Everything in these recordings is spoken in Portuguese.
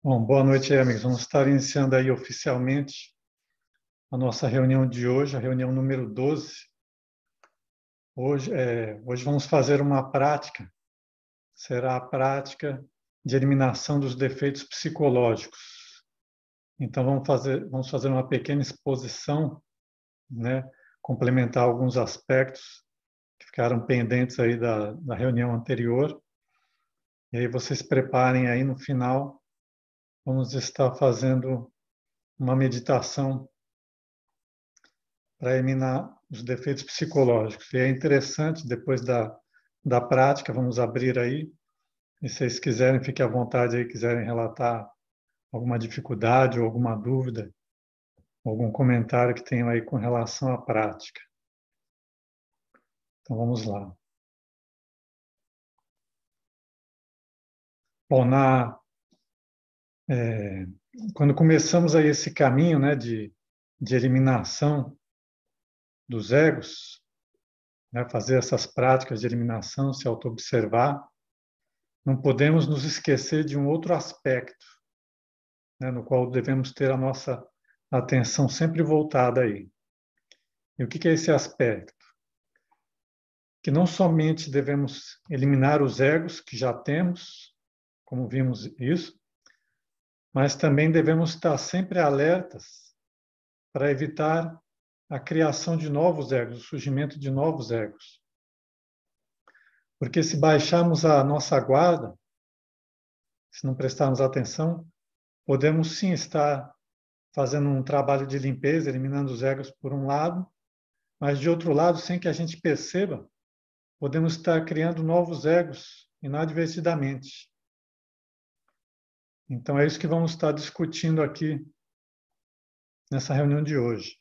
Bom, boa noite aí, amigos. Vamos estar iniciando aí oficialmente a nossa reunião de hoje, a reunião número 12. Hoje vamos fazer uma prática, será a prática de eliminação dos defeitos psicológicos. Então, vamos fazer uma pequena exposição, né, complementar alguns aspectos que ficaram pendentes aí da reunião anterior. E aí vocês preparem aí no final, vamos estar fazendo uma meditação para eliminar os defeitos psicológicos. E é interessante, depois da prática, vamos abrir aí, e se vocês quiserem, fiquem à vontade aí, quiserem relatar alguma dificuldade ou alguma dúvida, algum comentário que tenham aí com relação à prática. Então, vamos lá. Bom, quando começamos aí esse caminho, né, de eliminação dos egos, né, fazer essas práticas de eliminação, se auto-observar, não podemos nos esquecer de um outro aspecto, né, no qual devemos ter a nossa atenção sempre voltada aí. E o que é esse aspecto? Que não somente devemos eliminar os egos que já temos, como vimos isso, mas também devemos estar sempre alertas para evitar a criação de novos egos, o surgimento de novos egos. Porque se baixarmos a nossa guarda, se não prestarmos atenção, podemos sim estar fazendo um trabalho de limpeza, eliminando os egos por um lado, mas de outro lado, sem que a gente perceba, podemos estar criando novos egos inadvertidamente. Então é isso que vamos estar discutindo aqui nessa reunião de hoje.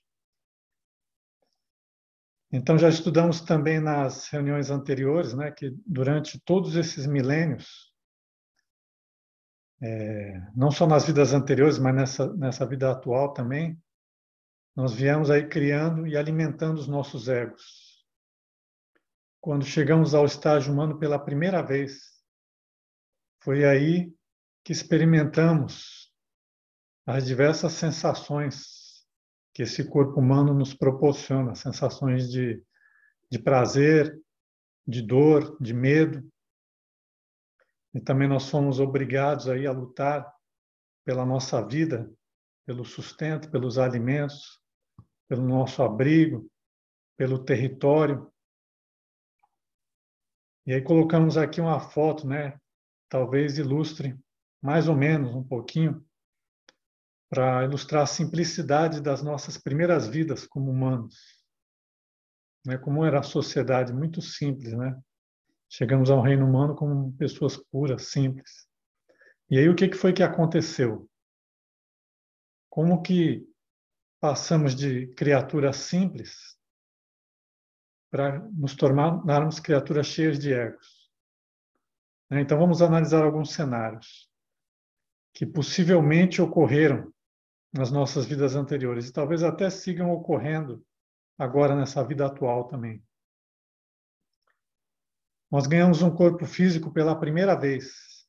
Então já estudamos também nas reuniões anteriores, né, que durante todos esses milênios, não só nas vidas anteriores, mas nessa vida atual também, nós viemos aí criando e alimentando os nossos egos. Quando chegamos ao estágio humano pela primeira vez, foi aí que experimentamos as diversas sensações que esse corpo humano nos proporciona, sensações de prazer, de dor, de medo. E também nós fomos obrigados aí a lutar pela nossa vida, pelo sustento, pelos alimentos, pelo nosso abrigo, pelo território. E aí colocamos aqui uma foto, né? Talvez ilustre mais ou menos um pouquinho para ilustrar a simplicidade das nossas primeiras vidas como humanos, né? Como era a sociedade muito simples, né? Chegamos ao reino humano como pessoas puras, simples. E aí o que foi que aconteceu? Como que passamos de criaturas simples para nos tornarmos criaturas cheias de egos? Então vamos analisar alguns cenários que possivelmente ocorreram nas nossas vidas anteriores e talvez até sigam ocorrendo agora nessa vida atual também. Nós ganhamos um corpo físico pela primeira vez.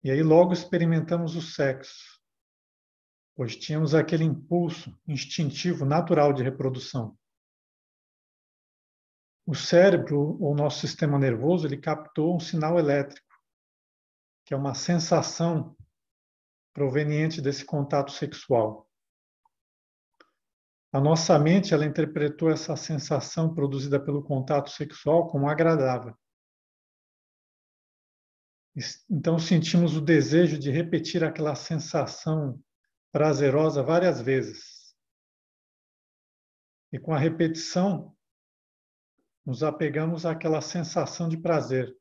E aí logo experimentamos o sexo, pois tínhamos aquele impulso instintivo natural de reprodução. O cérebro, ou nosso sistema nervoso, ele captou um sinal elétrico, que é uma sensação proveniente desse contato sexual. A nossa mente, ela interpretou essa sensação produzida pelo contato sexual como agradável. Então sentimos o desejo de repetir aquela sensação prazerosa várias vezes. E com a repetição, nos apegamos àquela sensação de prazer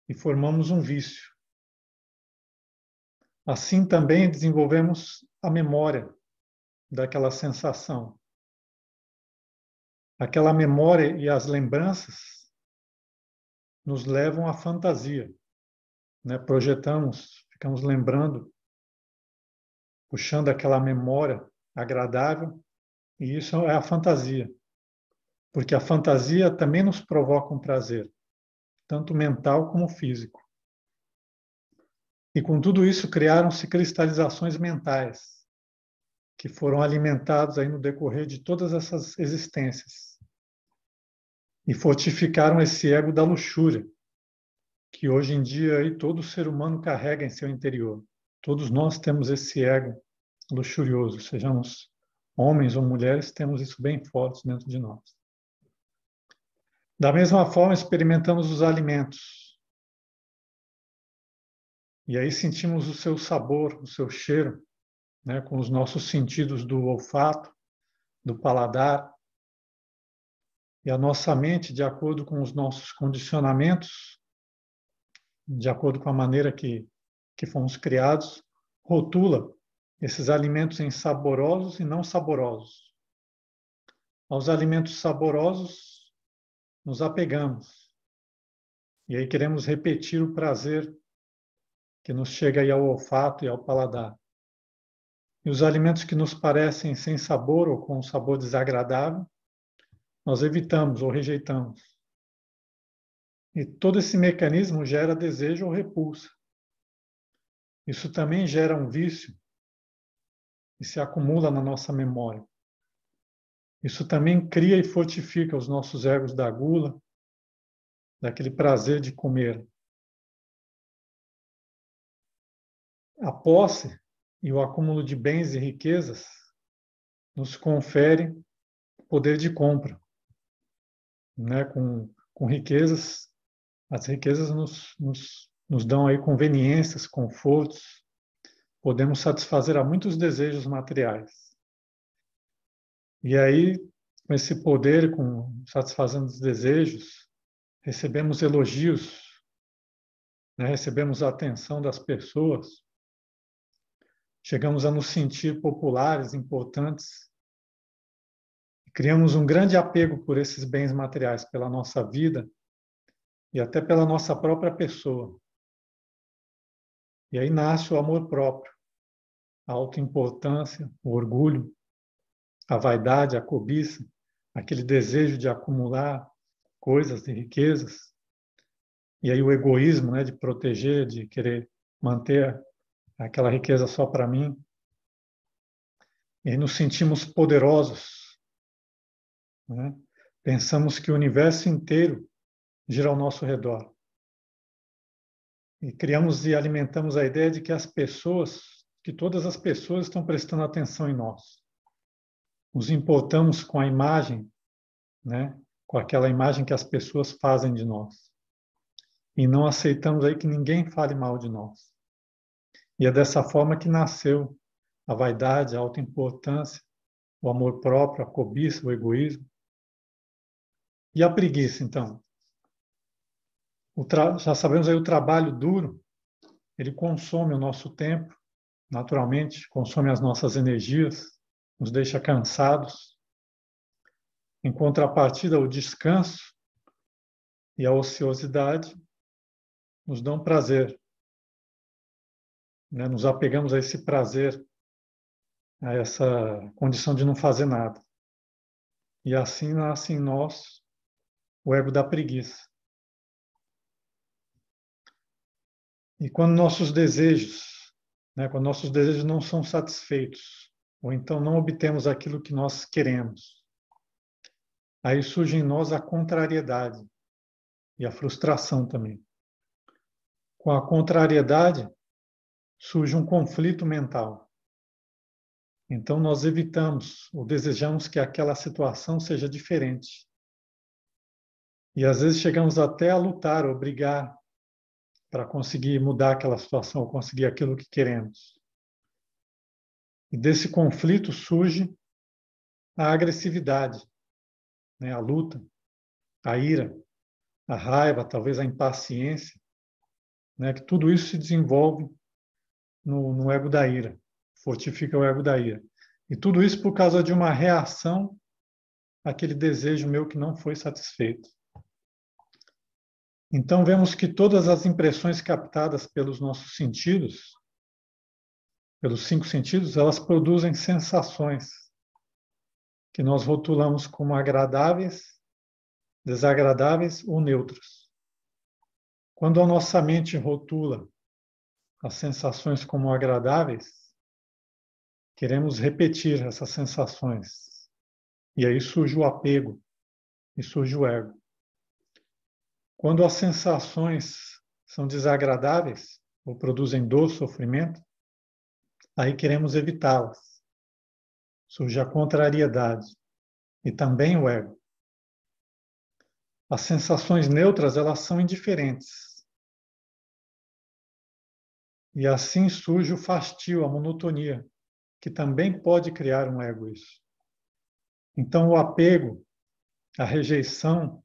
e formamos um vício. Assim também desenvolvemos a memória daquela sensação. Aquela memória e as lembranças nos levam à fantasia, né? Projetamos, ficamos lembrando, puxando aquela memória agradável, e isso é a fantasia. Porque a fantasia também nos provoca um prazer, tanto mental como físico. E com tudo isso criaram-se cristalizações mentais, que foram alimentadas aí no decorrer de todas essas existências. E fortificaram esse ego da luxúria, que hoje em dia aí todo ser humano carrega em seu interior. Todos nós temos esse ego luxurioso, sejamos homens ou mulheres, temos isso bem forte dentro de nós. Da mesma forma, experimentamos os alimentos. E aí sentimos o seu sabor, o seu cheiro, né, com os nossos sentidos do olfato, do paladar. E a nossa mente, de acordo com os nossos condicionamentos, de acordo com a maneira que fomos criados, rotula esses alimentos em saborosos e não saborosos. Aos alimentos saborosos, nos apegamos. E aí queremos repetir o prazer que nos chega aí ao olfato e ao paladar. E os alimentos que nos parecem sem sabor ou com um sabor desagradável, nós evitamos ou rejeitamos. E todo esse mecanismo gera desejo ou repulsa. Isso também gera um vício e se acumula na nossa memória. Isso também cria e fortifica os nossos egos da gula, daquele prazer de comer. A posse e o acúmulo de bens e riquezas nos confere poder de compra, né? Com riquezas, as riquezas nos dão aí conveniências, confortos, podemos satisfazer a muitos desejos materiais. E aí, com esse poder, com satisfazendo os desejos, recebemos elogios, né? Recebemos a atenção das pessoas, chegamos a nos sentir populares, importantes, criamos um grande apego por esses bens materiais, pela nossa vida e até pela nossa própria pessoa. E aí nasce o amor próprio, a autoimportância, o orgulho, a vaidade, a cobiça, aquele desejo de acumular coisas e riquezas. E aí o egoísmo, né, de proteger, de querer manter aquela riqueza só para mim. E aí nos sentimos poderosos, né? Pensamos que o universo inteiro gira ao nosso redor. E criamos e alimentamos a ideia de que que todas as pessoas estão prestando atenção em nós. Nos importamos com a imagem, né? Com aquela imagem que as pessoas fazem de nós. E não aceitamos aí que ninguém fale mal de nós. E é dessa forma que nasceu a vaidade, a autoimportância, o amor próprio, a cobiça, o egoísmo. E a preguiça, então? Já sabemos aí o trabalho duro, ele consome o nosso tempo, naturalmente, consome as nossas energias, nos deixa cansados. Em contrapartida, o descanso e a ociosidade nos dão prazer, né? Nos apegamos a esse prazer, a essa condição de não fazer nada. E assim nasce em nós o ego da preguiça. E quando nossos desejos, né, quando nossos desejos não são satisfeitos, ou então não obtemos aquilo que nós queremos, aí surge em nós a contrariedade e a frustração também. Com a contrariedade surge um conflito mental. Então nós evitamos ou desejamos que aquela situação seja diferente. E às vezes chegamos até a lutar, ou brigar para conseguir mudar aquela situação, ou conseguir aquilo que queremos. E desse conflito surge a agressividade, né? A luta, a ira, a raiva, talvez a impaciência, né? Que tudo isso se desenvolve no ego da ira, fortifica o ego da ira. E tudo isso por causa de uma reação àquele desejo meu que não foi satisfeito. Então vemos que todas as impressões captadas pelos nossos sentidos, pelos 5 sentidos, elas produzem sensações que nós rotulamos como agradáveis, desagradáveis ou neutras. Quando a nossa mente rotula as sensações como agradáveis, queremos repetir essas sensações. E aí surge o apego e surge o ego. Quando as sensações são desagradáveis ou produzem dor, sofrimento, aí queremos evitá-las. Surge a contrariedade e também o ego. As sensações neutras, elas são indiferentes. E assim surge o fastio, a monotonia, que também pode criar um ego isso. Então o apego, a rejeição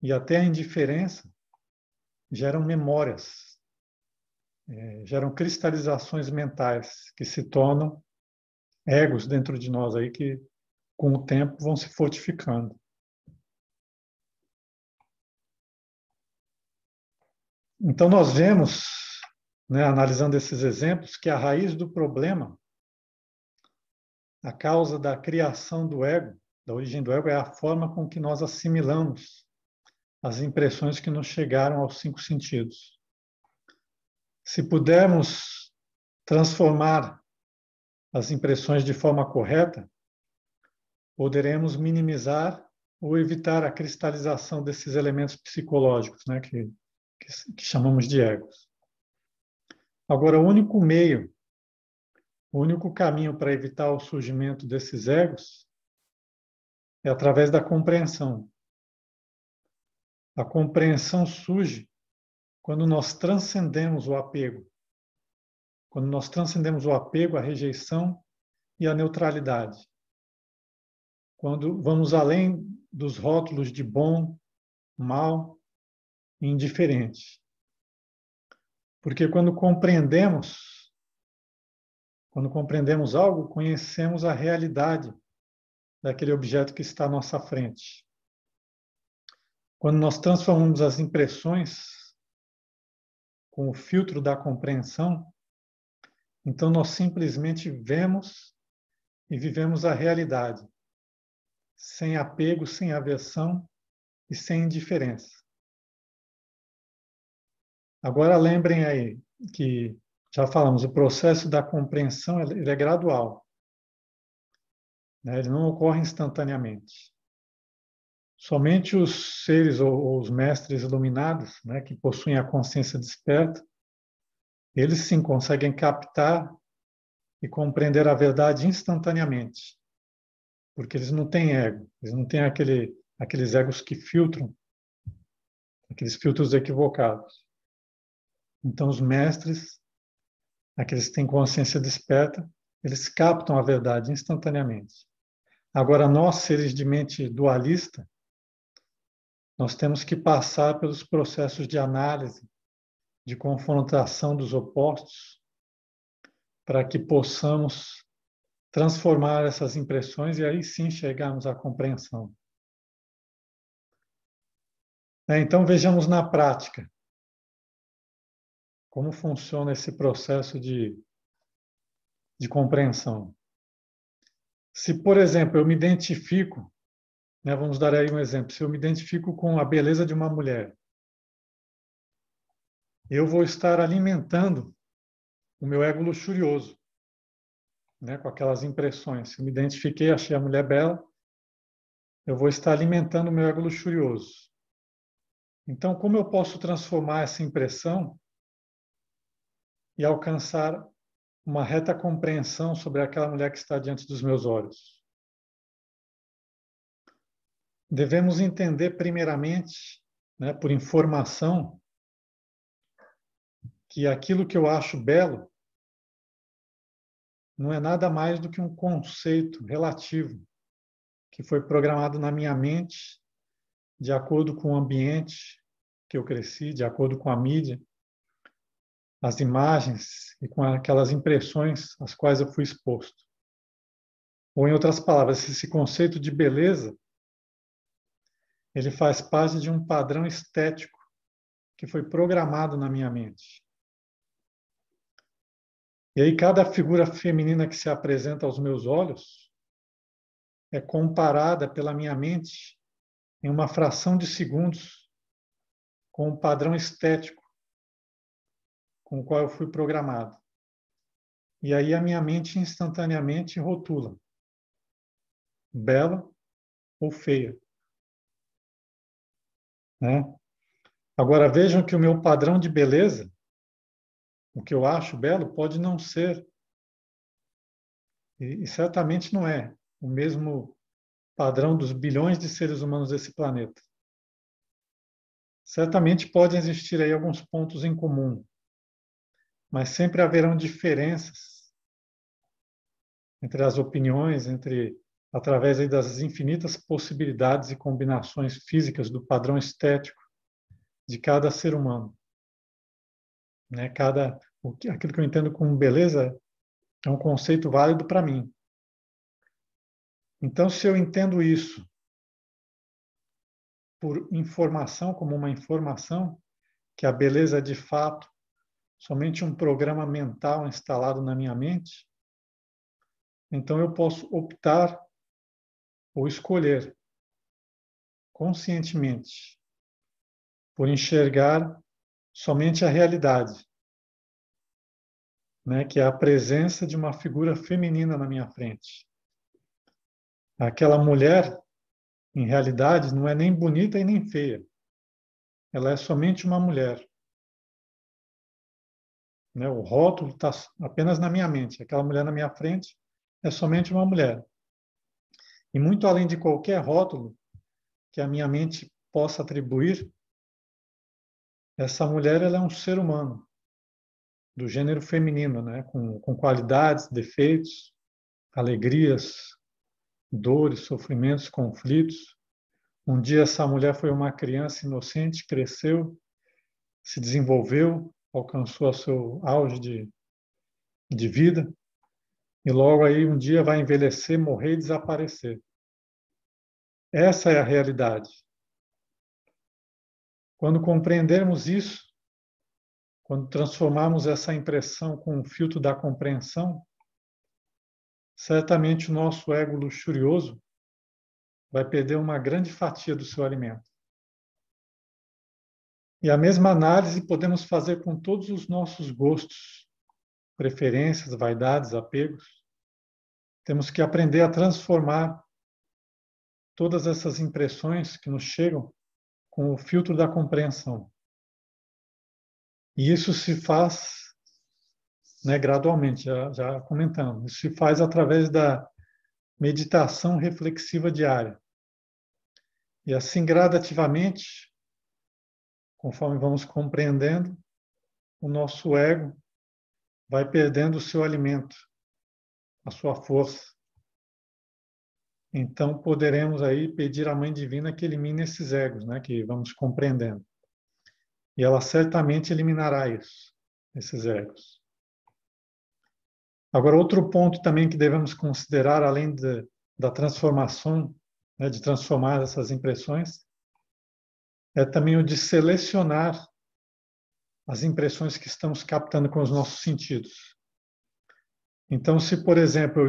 e até a indiferença geram memórias, geram cristalizações mentais que se tornam egos dentro de nós aí que com o tempo vão se fortificando. Então nós vemos, né, analisando esses exemplos, que a raiz do problema, a causa da criação do ego, da origem do ego, é a forma com que nós assimilamos as impressões que nos chegaram aos 5 sentidos. Se pudermos transformar as impressões de forma correta, poderemos minimizar ou evitar a cristalização desses elementos psicológicos, né, que chamamos de egos. Agora, o único meio, o único caminho para evitar o surgimento desses egos é através da compreensão. A compreensão surge quando nós transcendemos o apego. Quando nós transcendemos o apego, a rejeição e a neutralidade. Quando vamos além dos rótulos de bom, mal e indiferente. Porque quando compreendemos algo, conhecemos a realidade daquele objeto que está à nossa frente. Quando nós transformamos as impressões com o filtro da compreensão, então nós simplesmente vemos e vivemos a realidade, sem apego, sem aversão e sem indiferença. Agora lembrem aí que, já falamos, o processo da compreensão ele é gradual, né? Ele não ocorre instantaneamente. Somente os seres ou os mestres iluminados, né, que possuem a consciência desperta, eles sim conseguem captar e compreender a verdade instantaneamente, porque eles não têm ego, eles não têm aqueles egos que filtram, aqueles filtros equivocados. Então, os mestres, aqueles que têm consciência desperta, eles captam a verdade instantaneamente. Agora, nós, seres de mente dualista, nós temos que passar pelos processos de análise, de confrontação dos opostos, para que possamos transformar essas impressões e aí sim chegarmos à compreensão. Então, vejamos na prática como funciona esse processo de compreensão. Se, por exemplo, eu me identifico, né, vamos dar aí um exemplo, se eu me identifico com a beleza de uma mulher, eu vou estar alimentando o meu ego luxurioso, né, com aquelas impressões. Se eu me identifiquei, achei a mulher bela, eu vou estar alimentando o meu ego luxurioso. Então, como eu posso transformar essa impressão e alcançar uma reta compreensão sobre aquela mulher que está diante dos meus olhos? Devemos entender primeiramente, né, por informação, que aquilo que eu acho belo não é nada mais do que um conceito relativo que foi programado na minha mente de acordo com o ambiente que eu cresci, de acordo com a mídia, as imagens e com aquelas impressões às quais eu fui exposto. Ou, em outras palavras, esse conceito de beleza, ele faz parte de um padrão estético que foi programado na minha mente. E aí cada figura feminina que se apresenta aos meus olhos é comparada pela minha mente em uma fração de segundos com um padrão estético, com o qual eu fui programado. E aí a minha mente instantaneamente rotula, bela ou feia, né? Agora vejam que o meu padrão de beleza, o que eu acho belo, pode não ser, e certamente não é, o mesmo padrão dos bilhões de seres humanos desse planeta. Certamente podem existir aí alguns pontos em comum, mas sempre haverão diferenças entre as opiniões, através aí das infinitas possibilidades e combinações físicas do padrão estético de cada ser humano, né? Aquilo que eu entendo como beleza é um conceito válido para mim. Então, se eu entendo isso por informação, como uma informação, que a beleza é de fato somente um programa mental instalado na minha mente, então eu posso optar ou escolher conscientemente por enxergar somente a realidade, né, que é a presença de uma figura feminina na minha frente. Aquela mulher, em realidade, não é nem bonita e nem feia. Ela é somente uma mulher. Né? O rótulo está apenas na minha mente. Aquela mulher na minha frente é somente uma mulher. E muito além de qualquer rótulo que a minha mente possa atribuir, essa mulher ela é um ser humano do gênero feminino, né? com qualidades, defeitos, alegrias, dores, sofrimentos, conflitos. Um dia essa mulher foi uma criança inocente, cresceu, se desenvolveu, alcançou o seu auge de vida, e logo aí um dia vai envelhecer, morrer e desaparecer. Essa é a realidade. Quando compreendermos isso, quando transformarmos essa impressão com o filtro da compreensão, certamente o nosso ego luxurioso vai perder uma grande fatia do seu alimento. E a mesma análise podemos fazer com todos os nossos gostos, preferências, vaidades, apegos. Temos que aprender a transformar todas essas impressões que nos chegam com o filtro da compreensão. E isso se faz, né, gradualmente, já comentamos, isso se faz através da meditação reflexiva diária. E assim, gradativamente, conforme vamos compreendendo, o nosso ego vai perdendo o seu alimento, a sua força. Então, poderemos aí pedir à Mãe Divina que elimine esses egos, né, que vamos compreendendo. E ela certamente eliminará isso, esses egos. Agora, outro ponto também que devemos considerar, além da transformação, né, de transformar essas impressões, é também o de selecionar as impressões que estamos captando com os nossos sentidos. Então, se, por exemplo,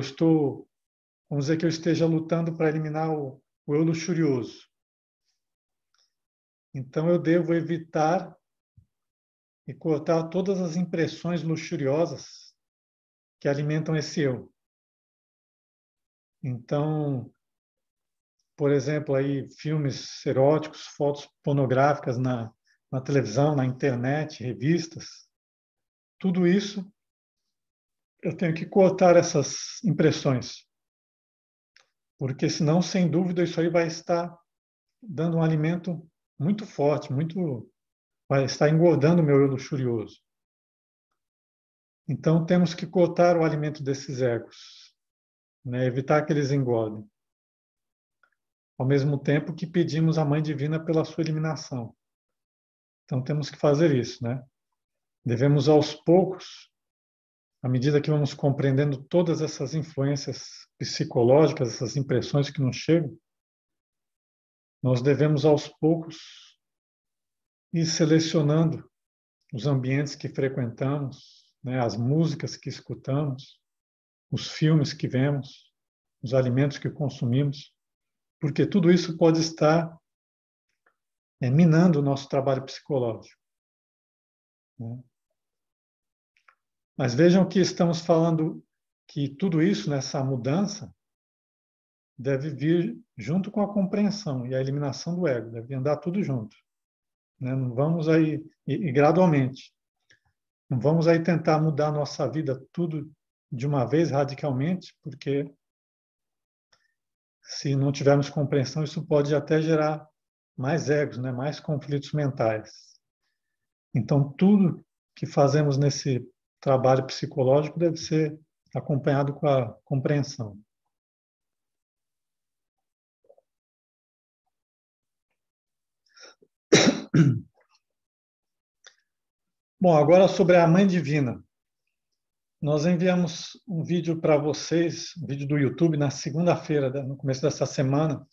vamos dizer que eu esteja lutando para eliminar o eu luxurioso, então eu devo evitar e cortar todas as impressões luxuriosas que alimentam esse eu. Então, por exemplo, aí filmes eróticos, fotos pornográficas na televisão, na internet, revistas, tudo isso eu tenho que cortar essas impressões, porque senão, sem dúvida, isso aí vai estar dando um alimento muito forte, vai estar engordando o meu eu luxurioso. Então, temos que cortar o alimento desses egos, né? Evitar que eles engordem. Ao mesmo tempo que pedimos à Mãe Divina pela sua eliminação. Então, temos que fazer isso, né? Devemos, aos poucos, à medida que vamos compreendendo todas essas influências psicológicas, essas impressões que nos chegam, nós devemos, aos poucos, ir selecionando os ambientes que frequentamos, né, as músicas que escutamos, os filmes que vemos, os alimentos que consumimos, porque tudo isso pode estar minando o nosso trabalho psicológico, né? Mas vejam que estamos falando que tudo isso, nessa mudança, deve vir junto com a compreensão e a eliminação do ego, deve andar tudo junto, né? Não vamos aí, e gradualmente, não vamos aí tentar mudar a nossa vida tudo de uma vez radicalmente, porque se não tivermos compreensão, isso pode até gerar mais egos, né? Mais conflitos mentais. Então, tudo que fazemos nesse trabalho psicológico deve ser acompanhado com a compreensão. Bom, agora sobre a Mãe Divina. Nós enviamos um vídeo para vocês, um vídeo do YouTube, na segunda-feira, no começo dessa semana.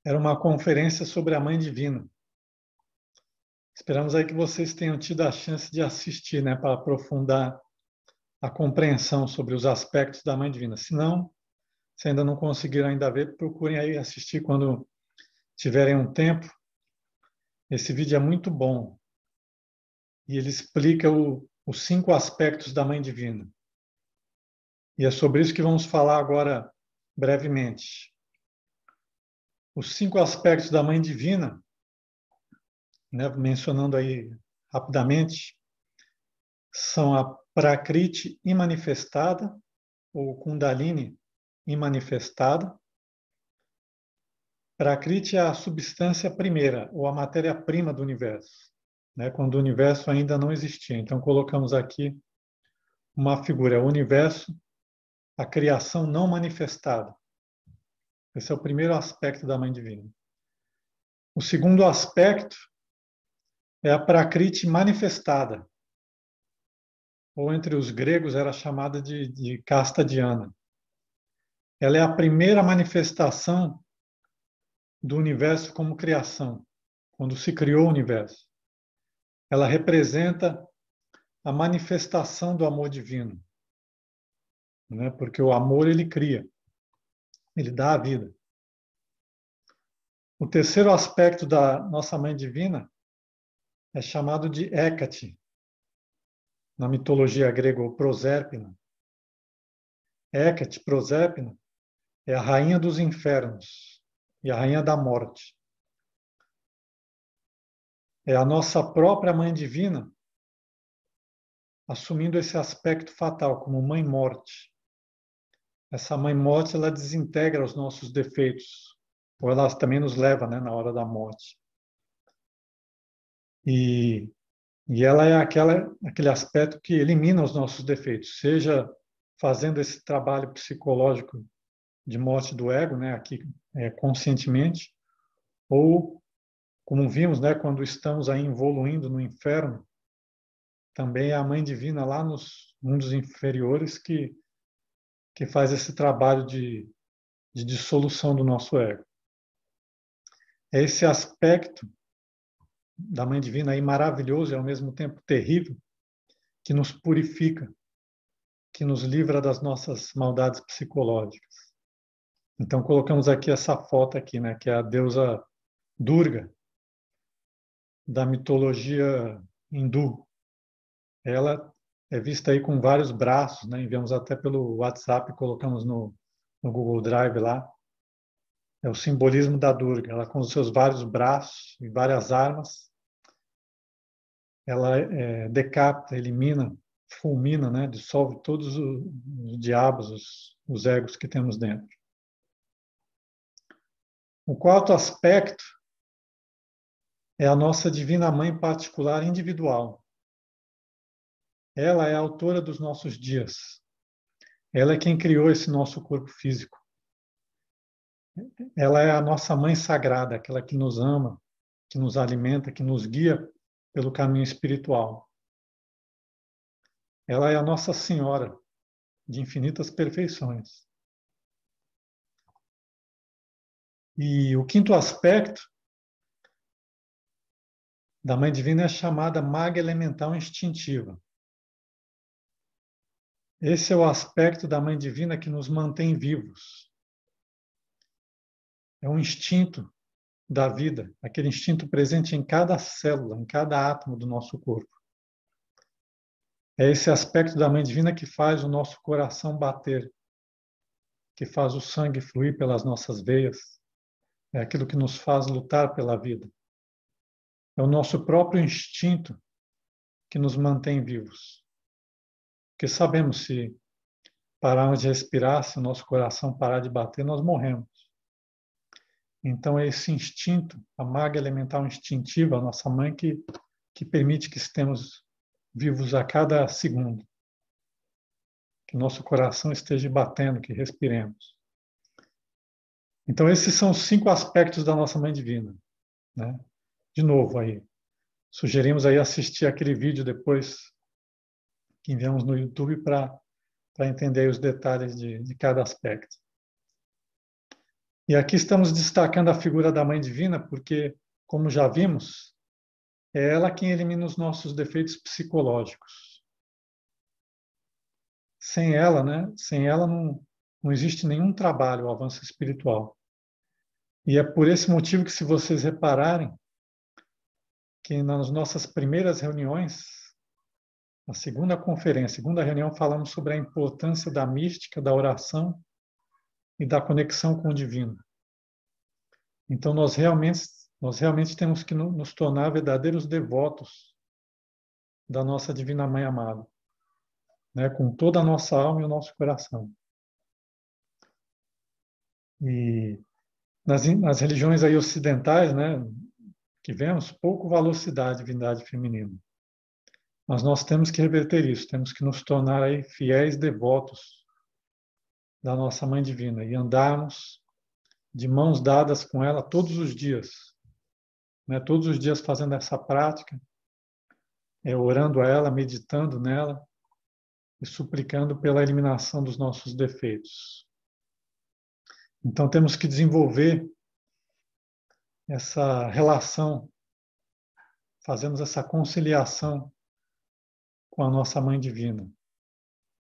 Era uma conferência sobre a Mãe Divina. Esperamos aí que vocês tenham tido a chance de assistir, né, para aprofundar a compreensão sobre os aspectos da Mãe Divina. Se não, se ainda não conseguiram ainda ver, procurem aí assistir quando tiverem um tempo. Esse vídeo é muito bom. E ele explica os 5 aspectos da Mãe Divina. E é sobre isso que vamos falar agora brevemente. Os 5 aspectos da Mãe Divina, né, mencionando aí rapidamente, são a Prakriti imanifestada, ou Kundalini imanifestada. Prakriti é a substância primeira, ou a matéria-prima do universo, né, quando o universo ainda não existia. Então, colocamos aqui uma figura, é o universo, a criação não manifestada. Esse é o primeiro aspecto da Mãe Divina. O segundo aspecto é a Prakriti manifestada, ou entre os gregos era chamada de casta Diana. Ela é a primeira manifestação do universo como criação, quando se criou o universo. Ela representa a manifestação do amor divino, né? Porque o amor ele cria, ele dá a vida. O terceiro aspecto da nossa Mãe Divina é chamado de Hécate, na mitologia grega, ou Prosérpina. Hécate, Prosérpina, é a rainha dos infernos e a rainha da morte. É a nossa própria Mãe Divina assumindo esse aspecto fatal como Mãe Morte. Essa Mãe Morte, ela desintegra os nossos defeitos, ou ela também nos leva, né, na hora da morte. E ela é aquele aspecto que elimina os nossos defeitos, seja fazendo esse trabalho psicológico de morte do ego, né, aqui conscientemente, ou, como vimos, né, quando estamos aí evoluindo no inferno, também é a Mãe Divina lá nos mundos inferiores que faz esse trabalho de dissolução do nosso ego. É esse aspecto da Mãe Divina aí maravilhoso e ao mesmo tempo terrível, que nos purifica, que nos livra das nossas maldades psicológicas. Então colocamos aqui essa foto aqui, né, que é a deusa Durga da mitologia hindu. Ela é vista aí com vários braços, né? Enviamos até pelo WhatsApp, colocamos no Google Drive lá. É o simbolismo da Durga. Ela com os seus vários braços e várias armas, ela decapita, elimina, fulmina, né? Dissolve todos os diabos, os egos que temos dentro. O quarto aspecto é a nossa Divina Mãe particular individual. Ela é a autora dos nossos dias. Ela é quem criou esse nosso corpo físico. Ela é a nossa mãe sagrada, aquela que nos ama, que nos alimenta, que nos guia pelo caminho espiritual. Ela é a Nossa Senhora de infinitas perfeições. E o quinto aspecto da Mãe Divina é chamada Maga Elemental Instintiva. Esse é o aspecto da Mãe Divina que nos mantém vivos. É um instinto da vida, aquele instinto presente em cada célula, em cada átomo do nosso corpo. É esse aspecto da Mãe Divina que faz o nosso coração bater, que faz o sangue fluir pelas nossas veias, é aquilo que nos faz lutar pela vida. É o nosso próprio instinto que nos mantém vivos. Porque sabemos, se pararmos de respirar, se o nosso coração parar de bater, nós morremos. Então é esse instinto, a maga elemental instintiva, a nossa mãe, que permite que estemos vivos a cada segundo. Que nosso coração esteja batendo, que respiremos. Então esses são os 5 aspectos da nossa Mãe Divina, né? De novo aí, sugerimos aí assistir aquele vídeo depois que enviamos no YouTube para entender os detalhes de cada aspecto. E aqui estamos destacando a figura da Mãe Divina porque, como já vimos, é ela quem elimina os nossos defeitos psicológicos. Sem ela, né? Sem ela não existe nenhum trabalho, o avanço espiritual. E é por esse motivo que, se vocês repararem, que nas nossas primeiras reuniões, na segunda conferência, segunda reunião, falamos sobre a importância da mística, da oração e da conexão com o divino. Então, nós realmente temos que nos tornar verdadeiros devotos da nossa Divina Mãe amada, né? Com toda a nossa alma e o nosso coração. E nas religiões aí ocidentais, né, que vemos, pouco valor se dá à divindade feminina. Mas nós temos que reverter isso, temos que nos tornar aí fiéis devotos da nossa Mãe Divina e andarmos de mãos dadas com ela todos os dias, né? Todos os dias fazendo essa prática, orando a ela, meditando nela e suplicando pela eliminação dos nossos defeitos. Então temos que desenvolver essa relação, fazemos essa conciliação com a nossa Mãe Divina.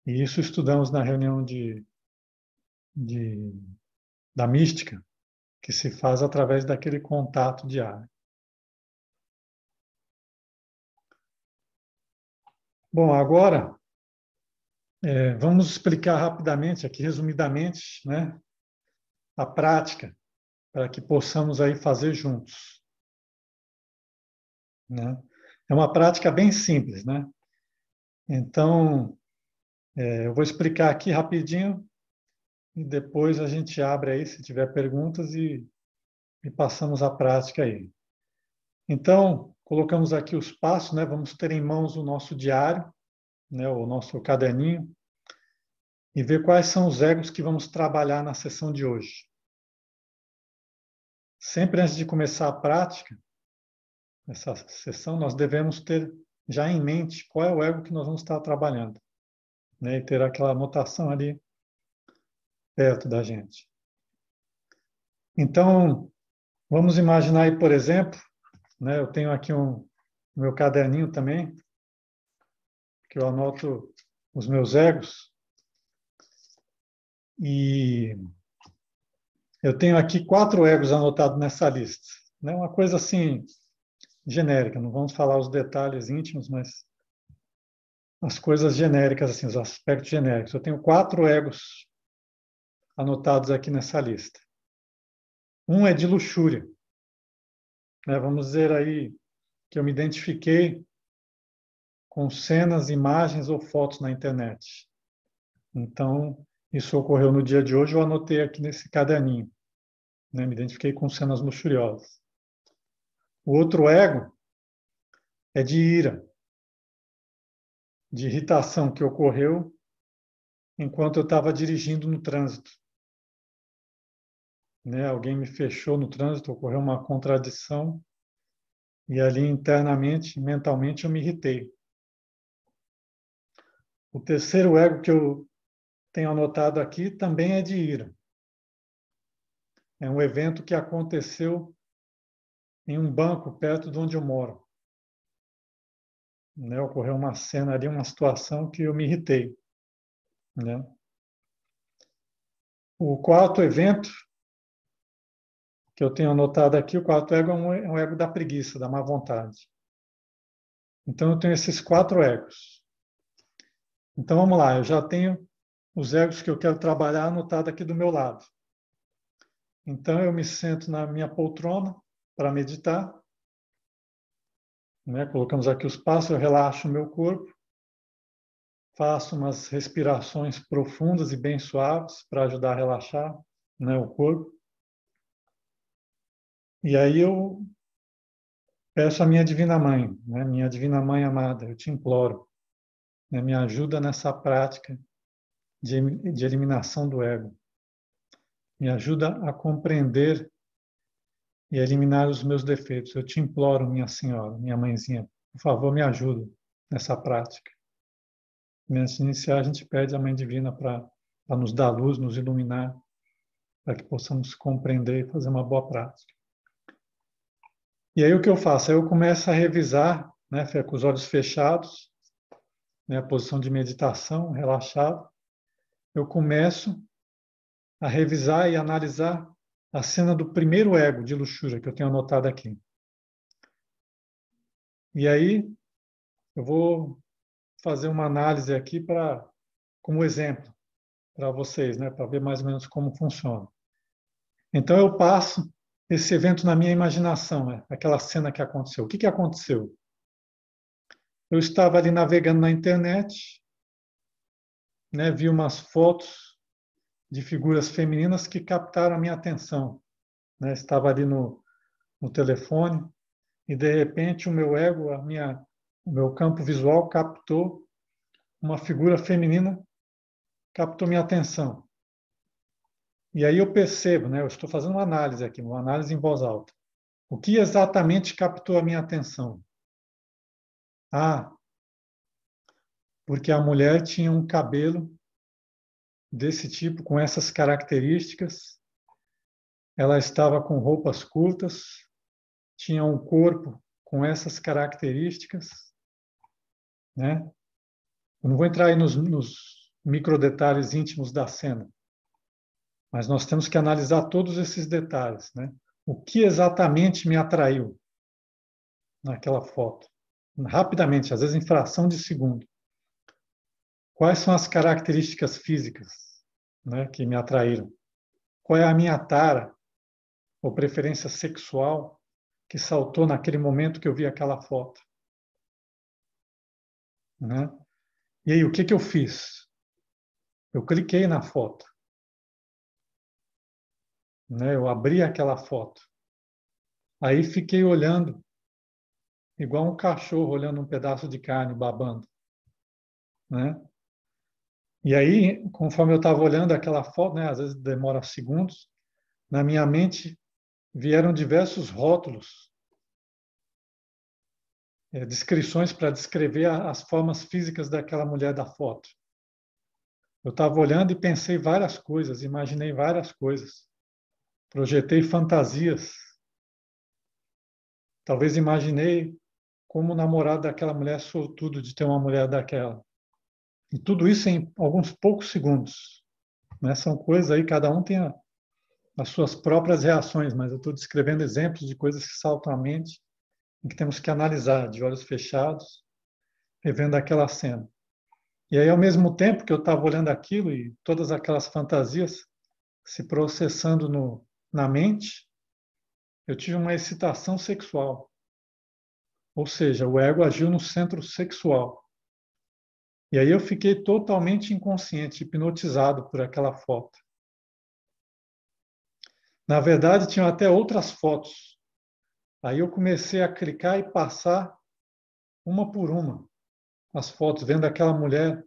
E isso estudamos na reunião da mística, que se faz através daquele contato diário. Bom, agora vamos explicar rapidamente, aqui resumidamente, né, a prática para que possamos aí fazer juntos, né? É uma prática bem simples, né? Então, eu vou explicar aqui rapidinho e depois a gente abre aí, se tiver perguntas, e passamos a prática aí. Então, colocamos aqui os passos, né? Vamos ter em mãos o nosso diário, né? O nosso caderninho, e ver quais são os egos que vamos trabalhar na sessão de hoje. Sempre antes de começar a prática, essa sessão, nós devemos ter já em mente qual é o ego que nós vamos estar trabalhando, né? E ter aquela anotação ali perto da gente. Então, vamos imaginar aí, por exemplo, né? Eu tenho aqui o meu caderninho também, que eu anoto os meus egos. E eu tenho aqui 4 egos anotados nessa lista, né? Uma coisa assim genérica, não vamos falar os detalhes íntimos, mas as coisas genéricas, assim, os aspectos genéricos. Eu tenho 4 egos anotados aqui nessa lista. Um é de luxúria, né? Vamos dizer aí que eu me identifiquei com cenas, imagens ou fotos na internet. Então, isso ocorreu no dia de hoje, eu anotei aqui nesse caderninho, né? Me identifiquei com cenas luxuriosas. O outro ego é de ira, de irritação que ocorreu enquanto eu estava dirigindo no trânsito, né? Alguém me fechou no trânsito, ocorreu uma contradição e ali internamente, mentalmente, eu me irritei. O terceiro ego que eu tenho anotado aqui também é de ira. É um evento que aconteceu em um banco perto de onde eu moro, né? Ocorreu uma cena ali, uma situação que eu me irritei, né? O quarto evento que eu tenho anotado aqui, o quarto ego é um ego da preguiça, da má vontade. Então eu tenho esses 4 egos. Então vamos lá, eu já tenho os egos que eu quero trabalhar anotado aqui do meu lado. Então eu me sento na minha poltrona para meditar, né? Colocamos aqui os passos, eu relaxo o meu corpo, faço umas respirações profundas e bem suaves para ajudar a relaxar, né, o corpo. E aí eu peço à minha Divina Mãe, né, minha Divina Mãe amada, eu te imploro, né, me ajuda nessa prática de eliminação do ego. Me ajuda a compreender e a eliminar os meus defeitos. Eu te imploro, minha senhora, minha mãezinha, por favor, me ajude nessa prática. Antes de iniciar, a gente pede à Mãe Divina para nos dar luz, nos iluminar, para que possamos compreender e fazer uma boa prática. E aí o que eu faço? Aí eu começo a revisar, né, com os olhos fechados, né, a posição de meditação, relaxado. Eu começo a revisar e analisar a cena do primeiro ego de luxúria que eu tenho anotado aqui. E aí eu vou fazer uma análise aqui como exemplo para vocês, né, para ver mais ou menos como funciona. Então eu passo esse evento na minha imaginação, né, aquela cena que aconteceu. O que aconteceu? Eu estava ali navegando na internet, né, vi umas fotos de figuras femininas que captaram a minha atenção, né? Estava ali no telefone e de repente o meu ego, o meu campo visual captou uma figura feminina, captou minha atenção. E aí eu percebo, né? Eu estou fazendo uma análise aqui, uma análise em voz alta. O que exatamente captou a minha atenção? Ah, porque a mulher tinha um cabelo desse tipo, com essas características. Ela estava com roupas curtas, tinha um corpo com essas características, né? Eu não vou entrar aí nos micro detalhes íntimos da cena, mas nós temos que analisar todos esses detalhes, né? O que exatamente me atraiu naquela foto? Rapidamente, às vezes em fração de segundo. Quais são as características físicas, né, que me atraíram? Qual é a minha tara ou preferência sexual que saltou naquele momento que eu vi aquela foto, né? E aí, o que eu fiz? Eu cliquei na foto, né? Eu abri aquela foto. Aí fiquei olhando, igual um cachorro olhando um pedaço de carne, babando, né? E aí, conforme eu estava olhando aquela foto, né? Às vezes demora segundos, na minha mente vieram diversos rótulos, descrições para descrever as formas físicas daquela mulher da foto. Eu estava olhando e pensei várias coisas, imaginei várias coisas, projetei fantasias. Talvez imaginei como o namorado daquela mulher sortudo de ter uma mulher daquela. E tudo isso em alguns poucos segundos, né? São coisas aí, cada um tem as suas próprias reações, mas eu estou descrevendo exemplos de coisas que saltam à mente e que temos que analisar de olhos fechados, revendo aquela cena. E aí, ao mesmo tempo que eu estava olhando aquilo e todas aquelas fantasias se processando na mente, eu tive uma excitação sexual. Ou seja, o ego agiu no centro sexual. E aí eu fiquei totalmente inconsciente, hipnotizado por aquela foto. Na verdade, tinham até outras fotos. Aí eu comecei a clicar e passar uma por uma as fotos, vendo aquela mulher,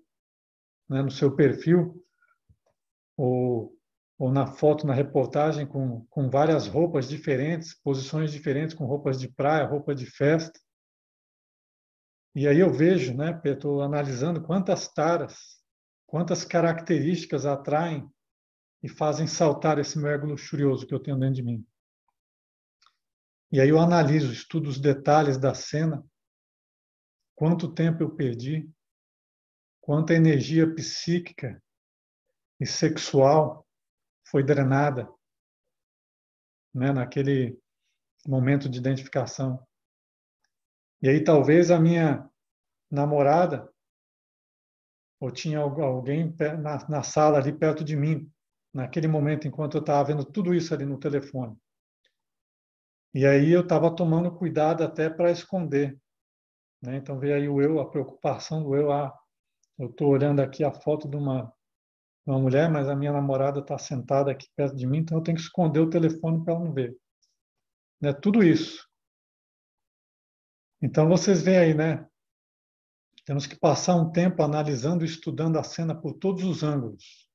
né, no seu perfil, ou, ou na foto, na reportagem, com várias roupas diferentes, posições diferentes, com roupas de praia, roupa de festa. E aí eu vejo, né, estou analisando quantas taras, quantas características atraem e fazem saltar esse meu ego luxurioso que eu tenho dentro de mim. E aí eu analiso, estudo os detalhes da cena, quanto tempo eu perdi, quanta energia psíquica e sexual foi drenada, né, naquele momento de identificação. E aí talvez a minha namorada ou tinha alguém na sala ali perto de mim, naquele momento, enquanto eu estava vendo tudo isso ali no telefone. E aí eu estava tomando cuidado até para esconder, né? Então veio aí o eu, a preocupação do eu, eu estou olhando aqui a foto de uma mulher, mas a minha namorada está sentada aqui perto de mim, então eu tenho que esconder o telefone para ela não ver. Né? Tudo isso. Então vocês veem aí, né? Temos que passar um tempo analisando e estudando a cena por todos os ângulos,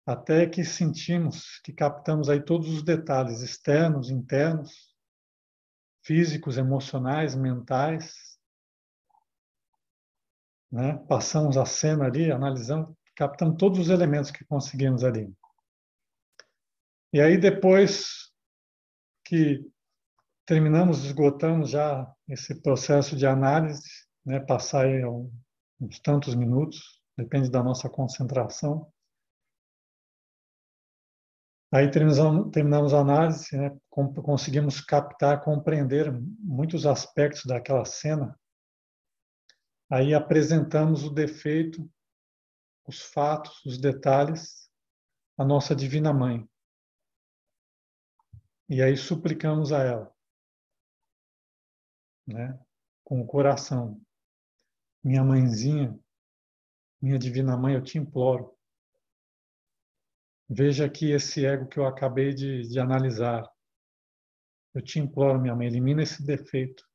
até que sentimos que captamos aí todos os detalhes externos, internos, físicos, emocionais, mentais, né? Passamos a cena ali, analisamos, captamos todos os elementos que conseguimos ali. E aí depois que terminamos, esgotamos já esse processo de análise, né? Passar aí uns tantos minutos, depende da nossa concentração. Aí terminamos a análise, né? Conseguimos captar, compreender muitos aspectos daquela cena. Aí apresentamos o defeito, os fatos, os detalhes à nossa Divina Mãe. E aí suplicamos a ela, né? Com o coração. Minha mãezinha, minha Divina Mãe, eu te imploro. Veja aqui esse ego que eu acabei de analisar. Eu te imploro, minha mãe, elimina esse defeito.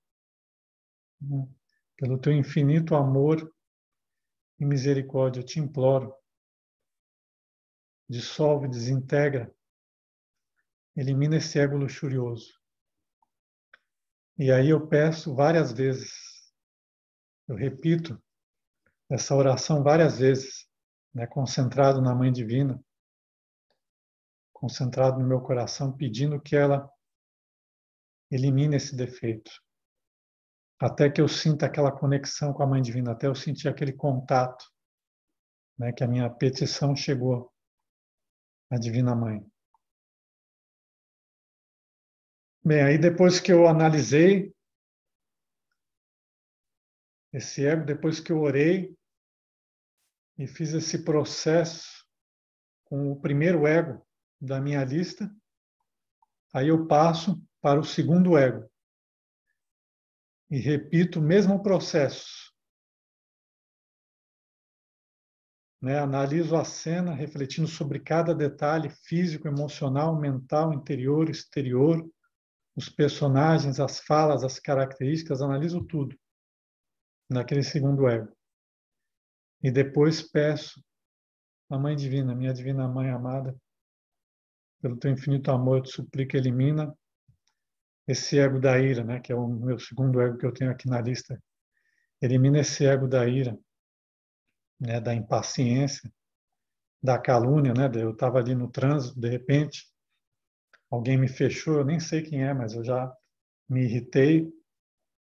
Né? Pelo teu infinito amor e misericórdia, eu te imploro. Dissolve, desintegra, elimina esse ego luxurioso. E aí eu peço várias vezes, eu repito essa oração várias vezes, né, concentrado na Mãe Divina, concentrado no meu coração, pedindo que ela elimine esse defeito. Até que eu sinta aquela conexão com a Mãe Divina, até eu sentir aquele contato, né, que a minha petição chegou à Divina Mãe. Bem, aí depois que eu analisei esse ego, depois que eu orei e fiz esse processo com o primeiro ego da minha lista, aí eu passo para o segundo ego e repito o mesmo processo. Né? Analiso a cena, refletindo sobre cada detalhe físico, emocional, mental, interior, exterior, os personagens, as falas, as características, analiso tudo naquele segundo ego. E depois peço à Mãe Divina, minha Divina Mãe amada, pelo teu infinito amor, eu te suplico, elimina esse ego da ira, né, que é o meu segundo ego que eu tenho aqui na lista. Elimina esse ego da ira, né, da impaciência, da calúnia, né? Eu estava ali no trânsito, de repente, alguém me fechou, eu nem sei quem é, mas eu já me irritei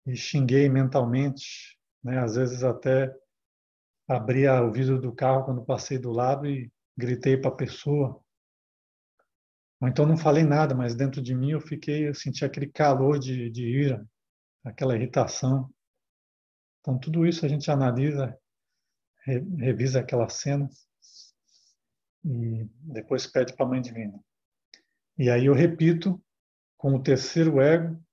e xinguei mentalmente, né? Às vezes até abria o vidro do carro quando passei do lado e gritei para a pessoa. Ou então não falei nada, mas dentro de mim eu senti aquele calor de ira, aquela irritação. Então tudo isso a gente analisa, revisa aquela cena e depois pede para a Mãe Divina. E aí eu repito com o terceiro ego,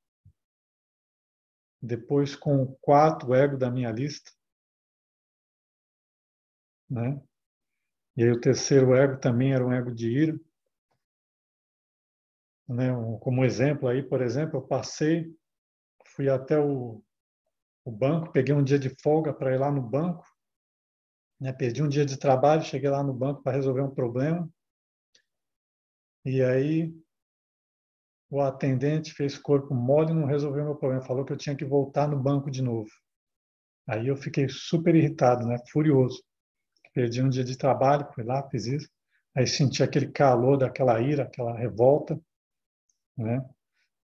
depois com o quarto ego da minha lista, né? E aí o terceiro ego também era um ego de ira, né? Como exemplo aí, por exemplo, eu fui até o banco, peguei um dia de folga para ir lá no banco, né? Perdi um dia de trabalho, cheguei lá no banco para resolver um problema, e aí o atendente fez corpo mole e não resolveu meu problema, falou que eu tinha que voltar no banco de novo. Aí eu fiquei super irritado, né? Furioso. Perdi um dia de trabalho, fui lá, fiz isso. Aí senti aquele calor daquela ira, aquela revolta, né?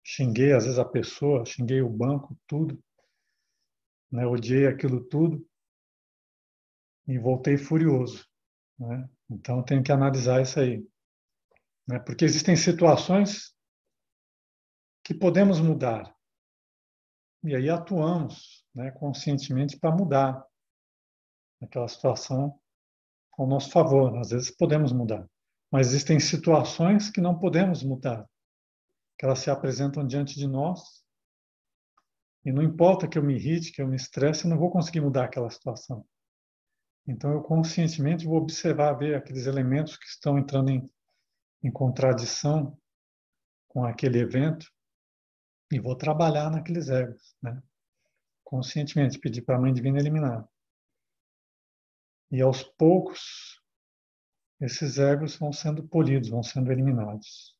Xinguei às vezes a pessoa, xinguei o banco, tudo, né? Odiei aquilo tudo e voltei furioso, né? Então tenho que analisar isso aí, né? Porque existem situações que podemos mudar e aí atuamos, né? Conscientemente para mudar. aquela situação ao nosso favor. Às vezes podemos mudar, mas existem situações que não podemos mudar, que elas se apresentam diante de nós, e não importa que eu me irrite, que eu me estresse, eu não vou conseguir mudar aquela situação. Então, eu conscientemente vou observar, ver aqueles elementos que estão entrando em contradição com aquele evento e vou trabalhar naqueles egos, né? Conscientemente, pedir para a Mãe Divina eliminar. E aos poucos, esses egos vão sendo polidos, vão sendo eliminados.